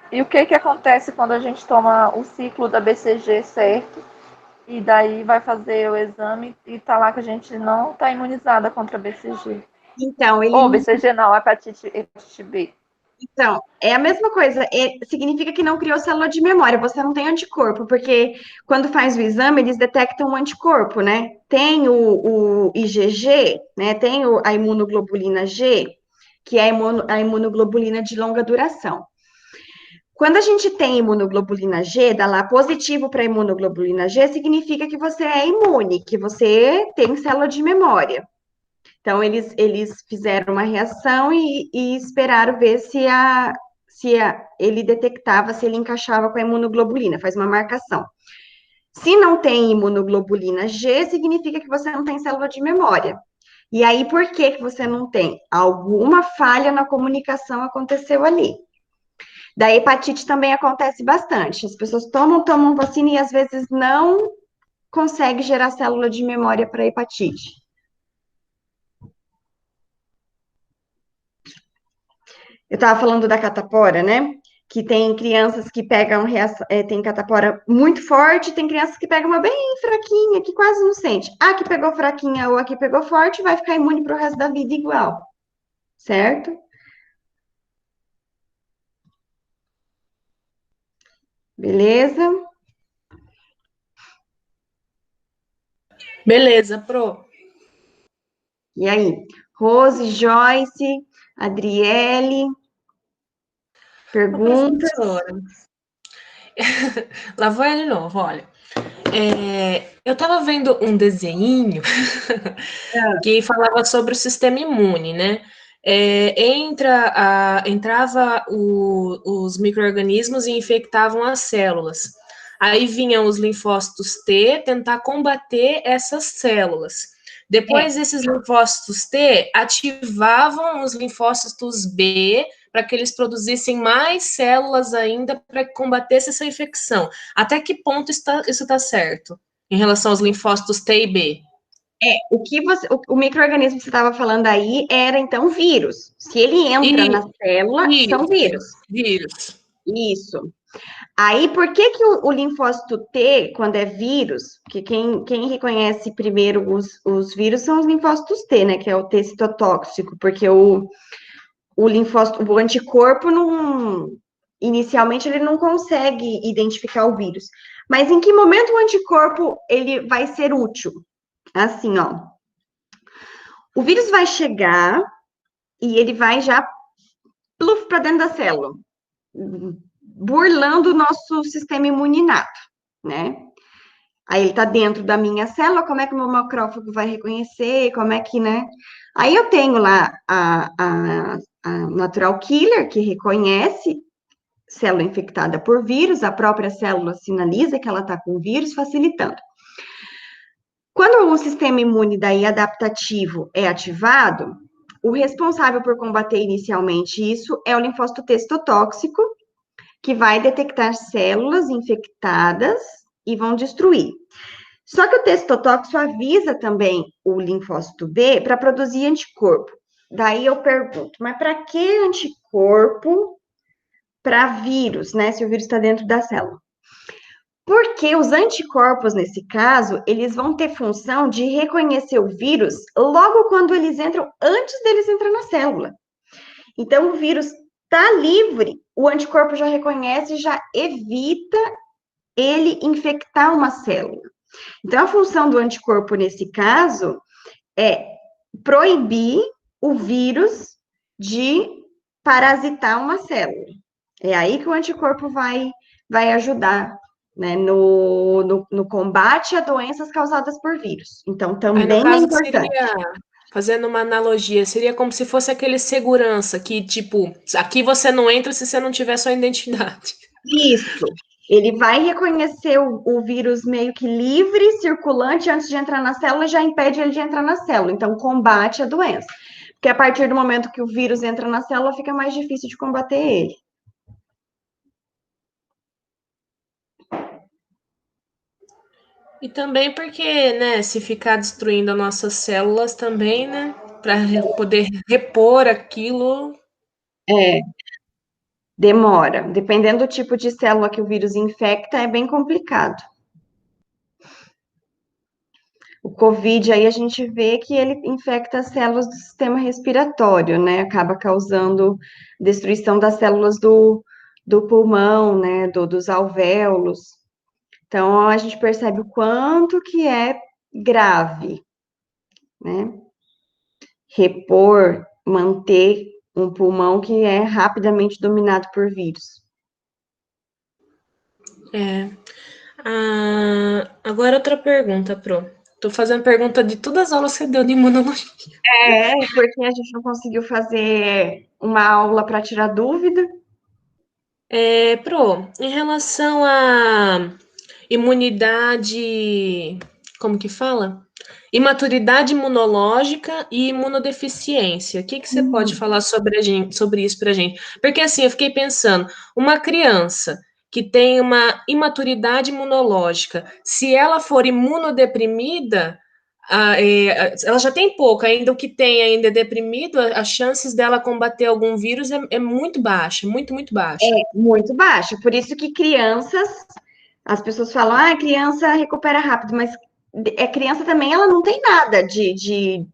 E o que acontece quando a gente toma o ciclo da BCG certo e daí vai fazer o exame e tá lá que a gente não tá imunizada contra a BCG? Então, ele... Ou BCG não, hepatite B. Então, é a mesma coisa, significa que não criou célula de memória, você não tem anticorpo, porque quando faz o exame, eles detectam o anticorpo, né? Tem o IgG, né? Tem a imunoglobulina G, que é a imunoglobulina de longa duração. Quando a gente tem imunoglobulina G, dá lá positivo para imunoglobulina G, significa que você é imune, que você tem célula de memória. Então, eles fizeram uma reação e esperaram ver se ele detectava, se ele encaixava com a imunoglobulina, faz uma marcação. Se não tem imunoglobulina G, significa que você não tem célula de memória. E aí, por que você não tem? Alguma falha na comunicação aconteceu ali. Da hepatite também acontece bastante. As pessoas tomam vacina e às vezes não consegue gerar célula de memória para hepatite. Eu estava falando da catapora, né? Que tem crianças que pegam tem catapora muito forte, tem crianças que pegam uma bem fraquinha, que quase não sente. A que pegou fraquinha ou a que pegou forte vai ficar imune para o resto da vida igual, certo? Beleza? Beleza, Pro. E aí? Rose, Joyce, Adriele, perguntas? Professora, lá vou eu de novo, olha. Eu estava vendo um desenho que falava sobre o sistema imune, né? Entrava os micro-organismos e infectavam as células. Aí vinham os linfócitos T tentar combater essas células. Depois, esses linfócitos T ativavam os linfócitos B para que eles produzissem mais células ainda para que combatesse essa infecção. Até que ponto isso está certo em relação aos linfócitos T e B? O micro-organismo que você estava falando aí era, então, vírus. Se ele entra na célula, são vírus. Vírus. Isso. Aí, por que o linfócito T, quando é vírus, que quem reconhece primeiro os vírus são os linfócitos T, né, que é o T citotóxico, porque o linfócito, o anticorpo, inicialmente, ele não consegue identificar o vírus. Mas em que momento o anticorpo, ele vai ser útil? Assim, ó. O vírus vai chegar e ele vai já para dentro da célula, burlando o nosso sistema imuninato, né? Aí ele tá dentro da minha célula, como é que o meu macrófago vai reconhecer, como é que, né? Aí eu tenho lá a natural killer, que reconhece célula infectada por vírus, a própria célula sinaliza que ela tá com vírus, facilitando. Quando o sistema imune daí adaptativo é ativado, o responsável por combater inicialmente isso é o linfócito T citotóxico, que vai detectar células infectadas e vão destruir. Só que o T citotóxico avisa também o linfócito B para produzir anticorpo. Daí eu pergunto, mas para que anticorpo para vírus, né? Se o vírus está dentro da célula? Porque os anticorpos, nesse caso, eles vão ter função de reconhecer o vírus logo quando eles entram, antes deles entrar na célula. Então, o vírus está livre, o anticorpo já reconhece e já evita ele infectar uma célula. Então, a função do anticorpo, nesse caso, é proibir o vírus de parasitar uma célula. É aí que o anticorpo vai ajudar, né, no combate a doenças causadas por vírus. Então, Aí, também no é caso, importante. seria, fazendo uma analogia, seria como se fosse aquele segurança que, tipo, aqui você não entra se você não tiver sua identidade. Isso. Ele vai reconhecer o vírus meio que livre, circulante, antes de entrar na célula, já impede ele de entrar na célula. Então, combate a doença. Porque a partir do momento que o vírus entra na célula, fica mais difícil de combater ele. E também porque, né, se ficar destruindo as nossas células também, né, para poder repor aquilo. É, demora. Dependendo do tipo de célula que o vírus infecta, é bem complicado. O COVID, aí a gente vê que ele infecta as células do sistema respiratório, né? Acaba causando destruição das células do pulmão, né? Dos alvéolos. Então, a gente percebe o quanto que é grave, né? Repor, manter um pulmão que é rapidamente dominado por vírus. É. Agora outra pergunta, Pro. Tô fazendo pergunta de todas as aulas que você deu de imunologia. É, porque a gente não conseguiu fazer uma aula para tirar dúvida. Pro, em relação à imunidade, como que fala? Imaturidade imunológica e imunodeficiência. O que que você pode falar sobre isso pra gente? Porque assim, eu fiquei pensando, uma criança que tem uma imaturidade imunológica, se ela for imunodeprimida, ela já tem pouco, ainda o que tem ainda é deprimido, as chances dela combater algum vírus é muito baixa, muito, muito baixa. Muito baixa. Por isso que crianças, as pessoas falam, ah, criança recupera rápido, mas criança também, ela não tem nada de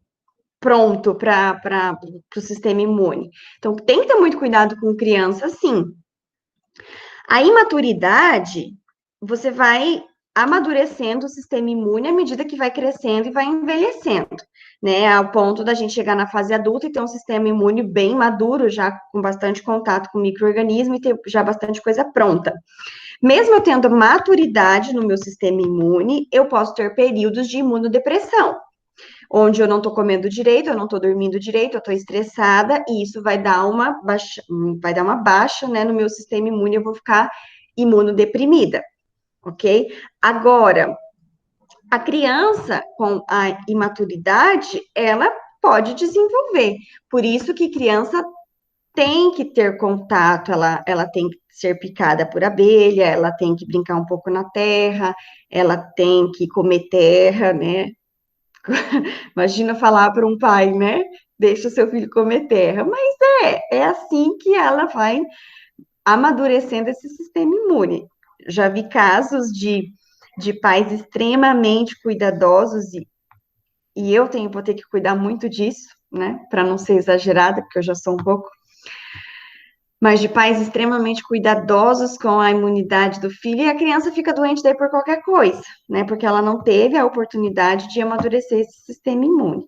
pronto para o sistema imune. Então, tem que ter muito cuidado com criança, sim. A imaturidade, você vai amadurecendo o sistema imune à medida que vai crescendo e vai envelhecendo, né? Ao ponto da gente chegar na fase adulta e ter um sistema imune bem maduro, já com bastante contato com micro-organismo e ter já bastante coisa pronta. Mesmo eu tendo maturidade no meu sistema imune, eu posso ter períodos de imunodepressão, onde eu não estou comendo direito, eu não estou dormindo direito, eu estou estressada, e isso vai dar uma baixa, né, no meu sistema imune, eu vou ficar imunodeprimida, ok? Agora, a criança com a imaturidade, ela pode desenvolver. Por isso que criança tem que ter contato, ela tem que ser picada por abelha, ela tem que brincar um pouco na terra, ela tem que comer terra, né? Imagina falar para um pai, né? Deixa o seu filho comer terra. Mas é assim que ela vai amadurecendo esse sistema imune. Já vi casos de pais extremamente cuidadosos, e eu vou ter que cuidar muito disso, né? Para não ser exagerada, porque eu já sou um pouco. Mas de pais extremamente cuidadosos com a imunidade do filho, e a criança fica doente daí por qualquer coisa, né? Porque ela não teve a oportunidade de amadurecer esse sistema imune.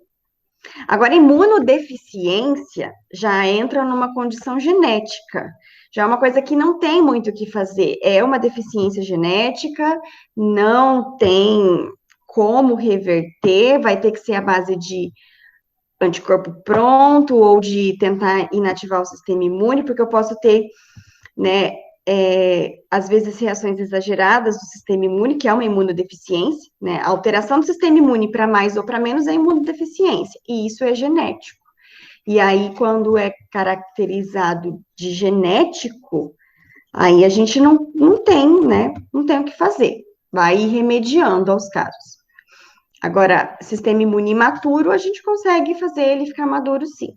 Agora, imunodeficiência já entra numa condição genética, já é uma coisa que não tem muito o que fazer. É uma deficiência genética, não tem como reverter, vai ter que ser a base de anticorpo pronto ou de tentar inativar o sistema imune, porque eu posso ter, né, às vezes reações exageradas do sistema imune, que é uma imunodeficiência, né? A alteração do sistema imune para mais ou para menos é imunodeficiência, e isso é genético. E aí, quando é caracterizado de genético, aí a gente não tem, né? Não tem o que fazer. Vai ir remediando aos casos. Agora, sistema imune imaturo, a gente consegue fazer ele ficar maduro, sim.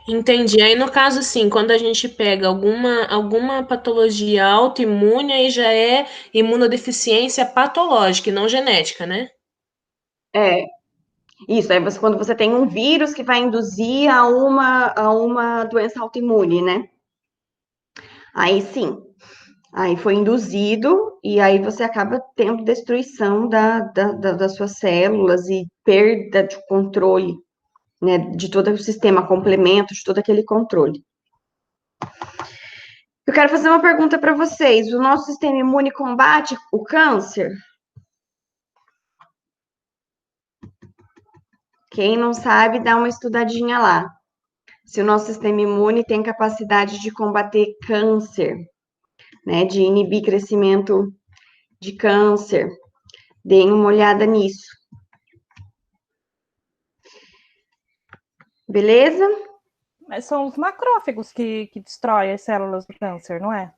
Entendi. Aí, no caso, assim, quando a gente pega alguma patologia autoimune, aí já é imunodeficiência patológica e não genética, né? É, isso, aí quando você tem um vírus que vai induzir a uma doença autoimune, né? Aí sim, aí foi induzido, e aí você acaba tendo destruição das suas células e perda de controle, né, de todo o sistema, complemento de todo aquele controle. Eu quero fazer uma pergunta para vocês. O nosso sistema imune combate o câncer? Quem não sabe, dá uma estudadinha lá. Se o nosso sistema imune tem capacidade de combater câncer, né, de inibir crescimento de câncer. Deem uma olhada nisso. Beleza? Mas são os macrófagos que destroem as células do câncer, não é?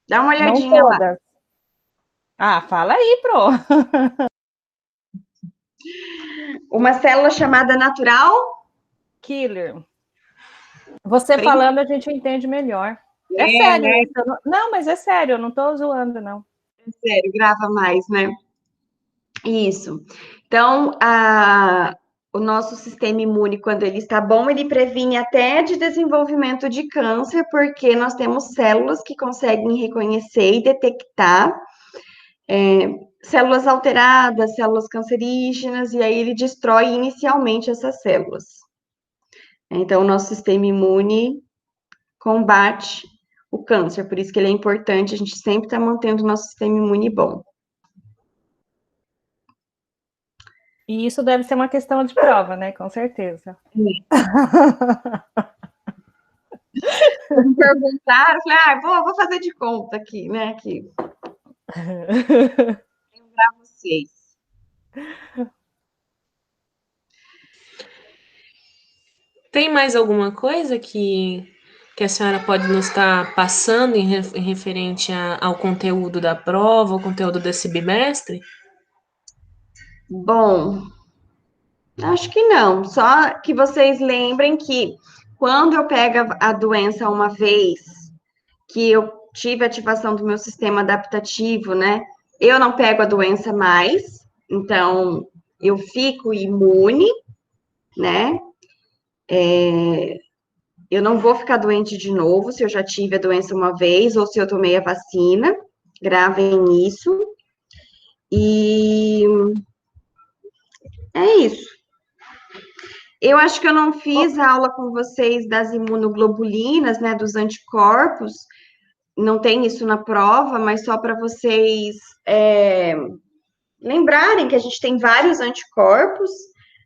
Dá uma Não olhadinha lá. todas. Ah, fala aí, Pro. Uma célula chamada natural. Killer. Você Bem- falando, a gente entende melhor. É sério isso. Não, mas é sério, eu não tô zoando, não. Sério, grava mais, né? Isso. Então, o nosso sistema imune, quando ele está bom, ele previne até de desenvolvimento de câncer, porque nós temos células que conseguem reconhecer e detectar células alteradas, células cancerígenas, e aí ele destrói inicialmente essas células. Então, o nosso sistema imune combate o câncer, por isso que ele é importante, a gente sempre está mantendo o nosso sistema imune bom. E isso deve ser uma questão de prova, né? Com certeza. Me perguntaram, falei, vou fazer de conta aqui, né, aqui. Lembrar vocês. Tem mais alguma coisa que a senhora pode nos estar passando em referente ao conteúdo da prova, ao conteúdo desse bimestre? Bom, acho que não, só que vocês lembrem que quando eu pego a doença uma vez, que eu tive ativação do meu sistema adaptativo, né, eu não pego a doença mais, então eu fico imune, né, eu não vou ficar doente de novo se eu já tive a doença uma vez ou se eu tomei a vacina, gravem isso. E é isso. Eu acho que eu não fiz a aula com vocês das imunoglobulinas, né, dos anticorpos. Não tem isso na prova, mas só para vocês lembrarem que a gente tem vários anticorpos,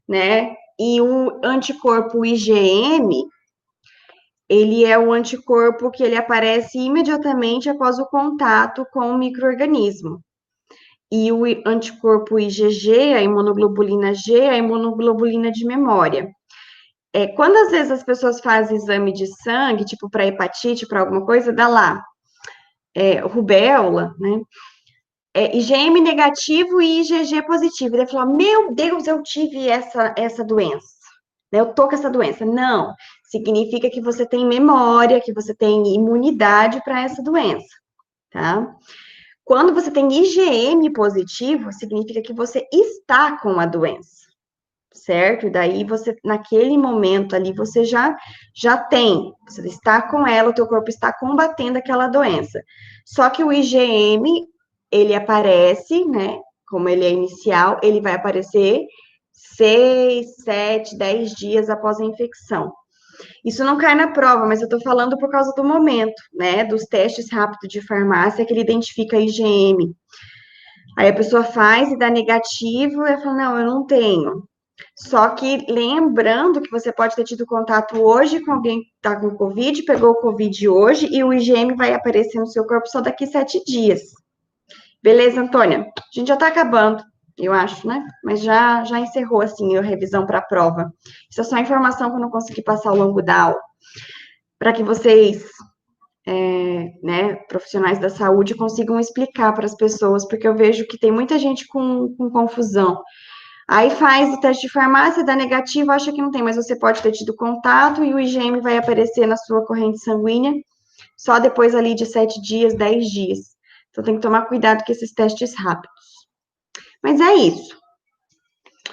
né? E o anticorpo IgM, ele é um anticorpo que ele aparece imediatamente após o contato com o micro-organismo. E o anticorpo IgG, a imunoglobulina G, é a imunoglobulina de memória. Quando às vezes as pessoas fazem exame de sangue, tipo para hepatite, para alguma coisa, dá lá, rubéola, né? IgM negativo e IgG positivo. Ele falou, meu Deus, eu tive essa doença. Eu tô com essa doença. Não, significa que você tem memória, que você tem imunidade para essa doença, tá? Quando você tem IgM positivo, significa que você está com a doença, certo? E daí você, naquele momento ali, você já tem, você está com ela, o teu corpo está combatendo aquela doença. Só que o IgM, ele aparece, né? Como ele é inicial, ele vai aparecer 6, 7, 10 dias após a infecção. Isso não cai na prova, mas eu estou falando por causa do momento, né? Dos testes rápidos de farmácia que ele identifica a IgM. Aí a pessoa faz e dá negativo, e ela fala, não, eu não tenho. Só que lembrando que você pode ter tido contato hoje com alguém que está com Covid, pegou o Covid hoje, e o IgM vai aparecer no seu corpo só daqui 7 dias. Beleza, Antônia? A gente já está acabando, eu acho, né? Mas já encerrou, assim, a revisão para a prova. Isso é só informação que eu não consegui passar ao longo da aula. Para que vocês, né, profissionais da saúde, consigam explicar para as pessoas, porque eu vejo que tem muita gente com confusão. Aí faz o teste de farmácia, dá negativo, acha que não tem, mas você pode ter tido contato e o IgM vai aparecer na sua corrente sanguínea só depois ali de 7 dias, 10 dias. Então tem que tomar cuidado com esses testes rápidos. Mas é isso.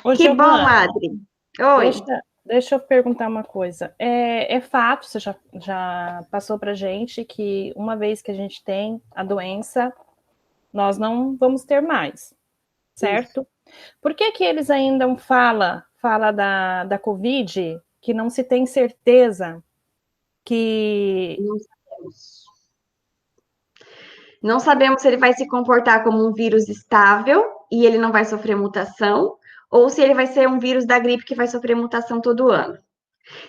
Ô, Que bom, Giovana, Adri. Oi. deixa eu perguntar uma coisa. É fato, você já passou para gente que uma vez que a gente tem a doença, nós não vamos ter mais, certo? Isso. Por que que eles ainda fala da Covid, que não se tem certeza que... Não sabemos. Não sabemos se ele vai se comportar como um vírus estável e ele não vai sofrer mutação, ou se ele vai ser um vírus da gripe que vai sofrer mutação todo ano.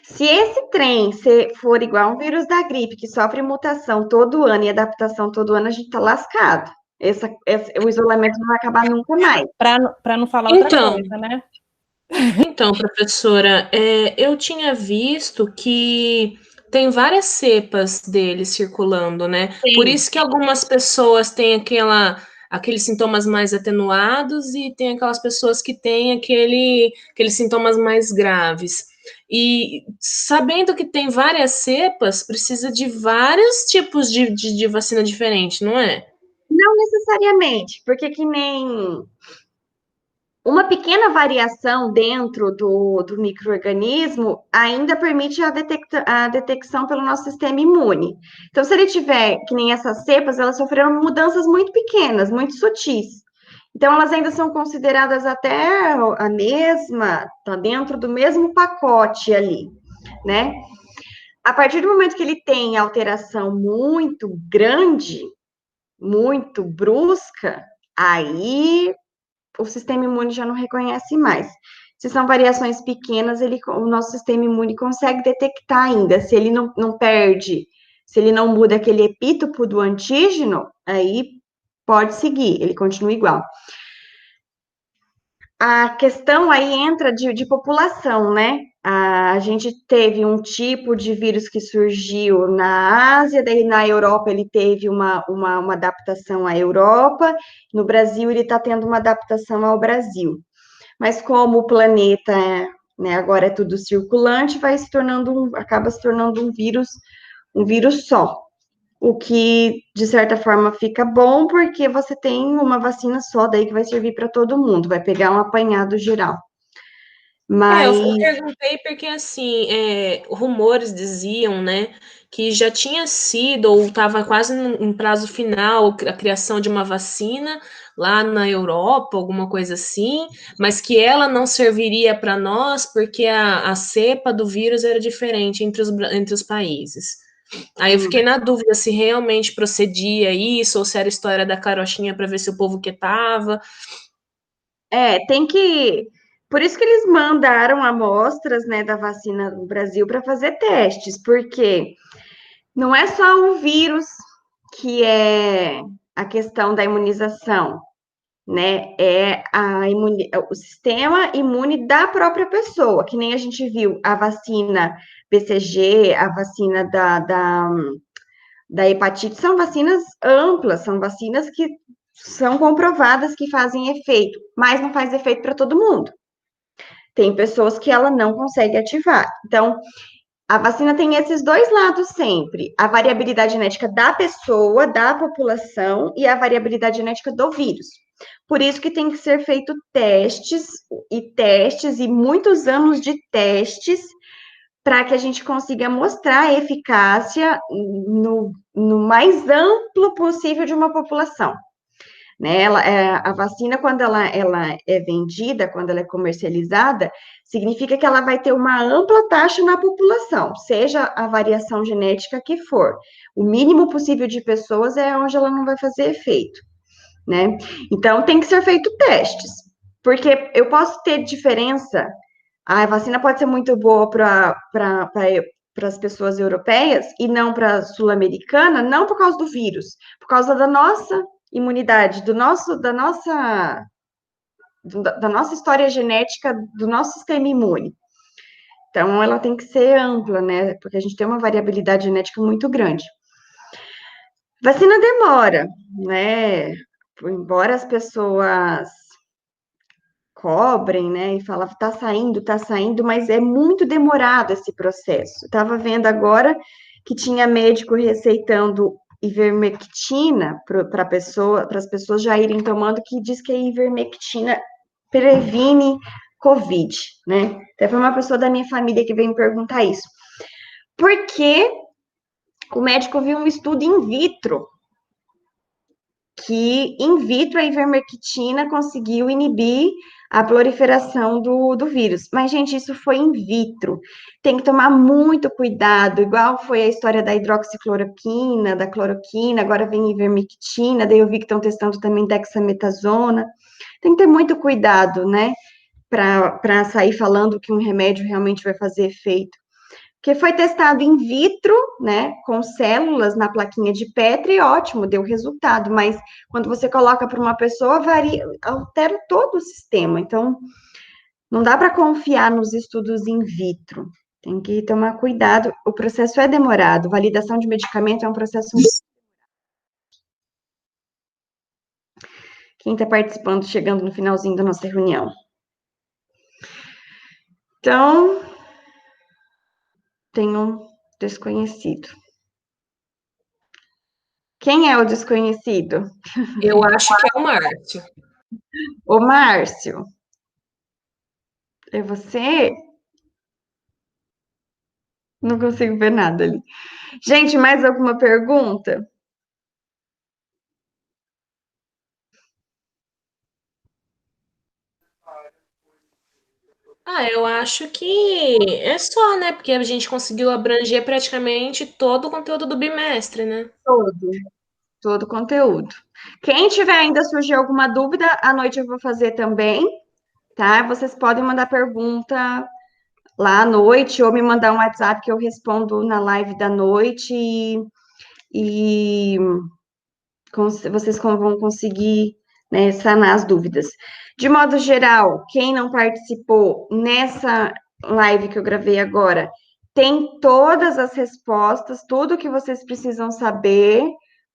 Se esse trem for igual um vírus da gripe que sofre mutação todo ano e adaptação todo ano, a gente tá lascado. O isolamento não vai acabar nunca mais. Para não falar outra coisa, né? Então, professora, eu tinha visto que tem várias cepas dele circulando, né? Sim. Por isso que algumas pessoas têm aqueles sintomas mais atenuados e tem aquelas pessoas que têm aqueles sintomas mais graves. E sabendo que tem várias cepas, precisa de vários tipos de vacina diferente, não é? Não necessariamente, porque que nem uma pequena variação dentro do micro-organismo ainda permite a detecção pelo nosso sistema imune. Então, se ele tiver, que nem essas cepas, elas sofreram mudanças muito pequenas, muito sutis. Então, elas ainda são consideradas até a mesma, tá dentro do mesmo pacote ali, né? A partir do momento que ele tem alteração muito grande, muito brusca, aí o sistema imune já não reconhece mais. Se são variações pequenas, o nosso sistema imune consegue detectar ainda. Se ele não perde, se ele não muda aquele epítopo do antígeno, aí pode seguir, ele continua igual. A questão aí entra de população, né? A gente teve um tipo de vírus que surgiu na Ásia, daí na Europa ele teve uma adaptação à Europa, no Brasil ele está tendo uma adaptação ao Brasil. Mas como o planeta, né, agora é tudo circulante, acaba se tornando um vírus só. O que, de certa forma, fica bom, porque você tem uma vacina só daí que vai servir para todo mundo, vai pegar um apanhado geral. Mas... Eu perguntei porque, assim, rumores diziam, né, que já tinha sido, ou estava quase em prazo final, a criação de uma vacina lá na Europa, alguma coisa assim, mas que ela não serviria para nós porque a cepa do vírus era diferente entre os países. Aí eu fiquei na dúvida se realmente procedia isso, ou se era história da carochinha para ver se o povo quietava. Tem que... Por isso que eles mandaram amostras, né, da vacina no Brasil para fazer testes, porque não é só o vírus que é a questão da imunização, né? É o sistema imune da própria pessoa, que nem a gente viu a vacina BCG, a vacina da hepatite, são vacinas amplas, são vacinas que são comprovadas que fazem efeito, mas não faz efeito para todo mundo. Tem pessoas que ela não consegue ativar. Então, a vacina tem esses dois lados sempre: a variabilidade genética da pessoa, da população, e a variabilidade genética do vírus. Por isso que tem que ser feito testes, e muitos anos de testes, para que a gente consiga mostrar a eficácia no mais amplo possível de uma população. Né? A vacina, quando ela é vendida, quando ela é comercializada, significa que ela vai ter uma ampla taxa na população, seja a variação genética que for. O mínimo possível de pessoas é onde ela não vai fazer efeito, né? Então, tem que ser feito testes, porque eu posso ter diferença. A vacina pode ser muito boa para as pessoas europeias e não para a sul-americana, não por causa do vírus, por causa da nossa imunidade, da nossa história genética, do nosso sistema imune. Então, ela tem que ser ampla, né? Porque a gente tem uma variabilidade genética muito grande. Vacina demora, né? Embora as pessoas cobrem, né? E falava, tá saindo, mas é muito demorado esse processo. Estava vendo agora que tinha médico receitando ivermectina para as pessoas já irem tomando, que diz que a ivermectina previne Covid, né? Até foi uma pessoa da minha família que veio me perguntar isso. Porque o médico viu um estudo in vitro, que in vitro a ivermectina conseguiu inibir a proliferação do vírus. Mas, gente, isso foi in vitro. Tem que tomar muito cuidado, igual foi a história da hidroxicloroquina, da cloroquina, agora vem ivermectina, daí eu vi que estão testando também dexametasona. Tem que ter muito cuidado, né, para sair falando que um remédio realmente vai fazer efeito. Porque foi testado in vitro, né, com células na plaquinha de Petri, ótimo, deu resultado, mas quando você coloca para uma pessoa, varia, altera todo o sistema. Então, não dá para confiar nos estudos in vitro. Tem que tomar cuidado. O processo é demorado. Validação de medicamento é um processo. Quem está participando, chegando no finalzinho da nossa reunião. Então, tem um desconhecido. Quem é o desconhecido? Eu acho que é o Márcio. Ô, Márcio, é você? Não consigo ver nada ali. Gente, mais alguma pergunta? Eu acho que é só, né? Porque a gente conseguiu abranger praticamente todo o conteúdo do bimestre, né? Todo o conteúdo. Quem tiver ainda surgir alguma dúvida, à noite eu vou fazer também, tá? Vocês podem mandar pergunta lá à noite ou me mandar um WhatsApp que eu respondo na live da noite e vocês vão conseguir, né, sanar as dúvidas. De modo geral, quem não participou nessa live que eu gravei agora, tem todas as respostas, tudo que vocês precisam saber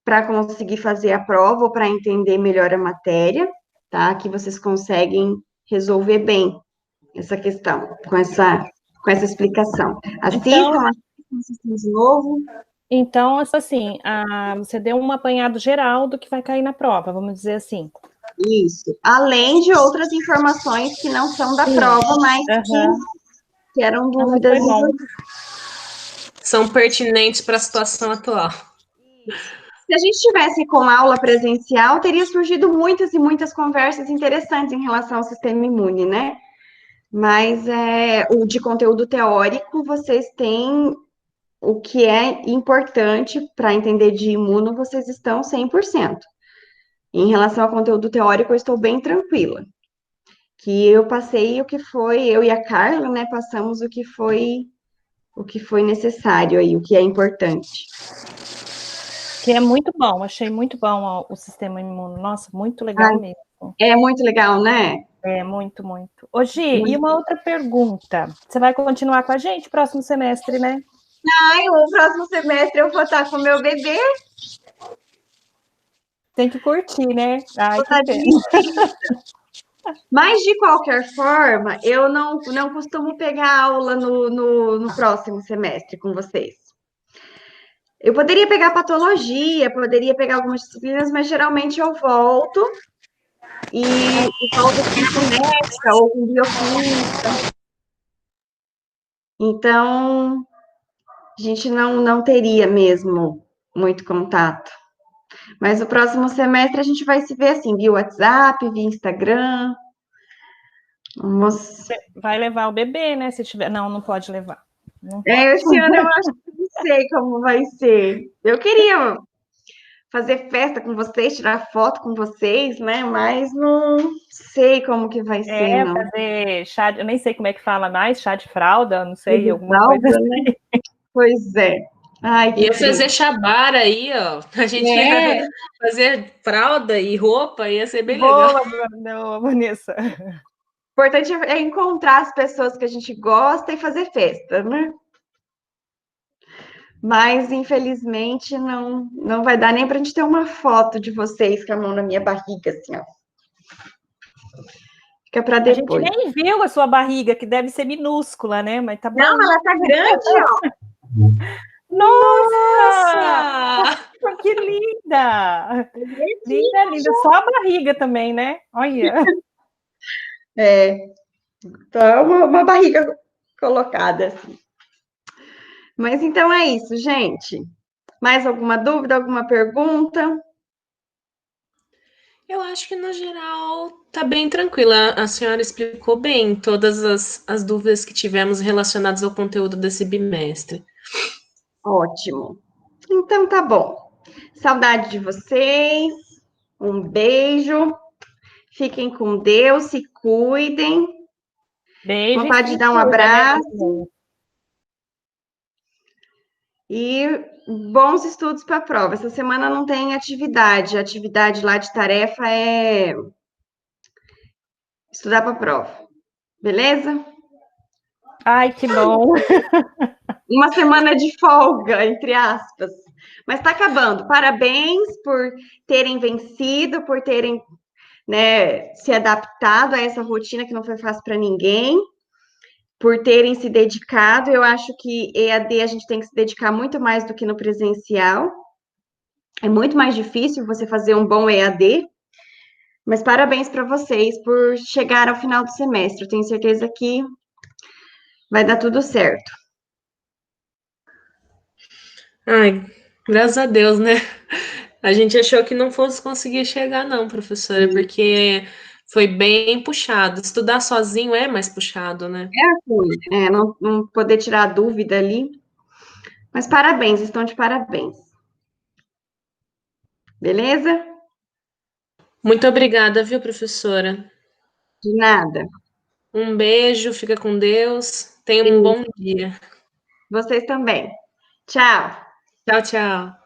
para conseguir fazer a prova ou para entender melhor a matéria, tá? Que vocês conseguem resolver bem essa questão, com essa explicação. Então, Assistam de novo. Então, assim, você deu um apanhado geral do que vai cair na prova, vamos dizer assim. Isso. Além de outras informações que não são da prova, mas que eram dúvidas. Foi bom. São pertinentes para a situação atual. Se a gente tivesse com aula presencial, teria surgido muitas e muitas conversas interessantes em relação ao sistema imune, né? Mas o de conteúdo teórico, vocês têm o que é importante para entender de imuno, vocês estão 100%. Em relação ao conteúdo teórico, eu estou bem tranquila. Que eu passei o que foi, eu e a Carla, né, passamos o que foi necessário aí, o que é importante. Que é muito bom, achei muito bom o sistema imune. Nossa, muito legal mesmo. É muito legal, né? É, muito, muito. Ô, Gi, e uma outra pergunta. Você vai continuar com a gente próximo semestre, né? O próximo semestre eu vou estar com o meu bebê. Tem que curtir, né? Ai, que pena. Mas, de qualquer forma, eu não costumo pegar aula no próximo semestre com vocês. Eu poderia pegar patologia, poderia pegar algumas disciplinas, mas geralmente eu volto e volto com genética ou com bioquímica. Então, a gente não teria mesmo muito contato. Mas o próximo semestre a gente vai se ver assim, via WhatsApp, via Instagram. Vamos... Vai levar o bebê, né? Se tiver. Não pode levar. Não pode. Esse ano eu acho que não sei como vai ser. Eu queria fazer festa com vocês, tirar foto com vocês, né? Mas não sei como que vai ser, não. Fazer chá, eu nem sei como é que fala mais, chá de fralda, não sei, alguma fralda, coisa assim. Né? Pois é. Ai, ia fazer chabara aí, ó. A gente ia fazer fralda e roupa, ia ser bem legal. Boa, Vanessa. O importante é encontrar as pessoas que a gente gosta e fazer festa, né? Mas, infelizmente, não vai dar nem para a gente ter uma foto de vocês com a mão na minha barriga, assim, ó. Fica para A gente depois. nem viu a sua barriga, que deve ser minúscula, né? Mas tá bom. Não, ela tá grande, ó. Nossa! Que linda! Linda, linda. Só a barriga também, né? Olha. Tá uma barriga colocada assim. Mas então é isso, gente. Mais alguma dúvida, alguma pergunta? Eu acho que, no geral, tá bem tranquila. A senhora explicou bem todas as dúvidas que tivemos relacionadas ao conteúdo desse bimestre. Ótimo. Então tá bom. Saudade de vocês. Um beijo. Fiquem com Deus, se cuidem. Beijo e Vontade de se dar um cuida, né? abraço. E bons estudos para a prova. Essa semana não tem atividade. A atividade lá de tarefa é estudar para a prova. Beleza? Ai, que bom. Uma semana de folga, entre aspas. Mas está acabando. Parabéns por terem vencido, por terem, né, se adaptado a essa rotina que não foi fácil para ninguém, por terem se dedicado. Eu acho que EAD a gente tem que se dedicar muito mais do que no presencial. É muito mais difícil você fazer um bom EAD, mas parabéns para vocês por chegar ao final do semestre. Eu tenho certeza que vai dar tudo certo. Ai, graças a Deus, né? A gente achou que não fosse conseguir chegar, não, professora, porque foi bem puxado. Estudar sozinho é mais puxado, né? Não poder tirar a dúvida ali. Mas parabéns, estão de parabéns. Beleza? Muito obrigada, viu, professora? De nada. Um beijo, fica com Deus. Tenha um bom dia. Vocês também. Tchau. Tchau, tchau.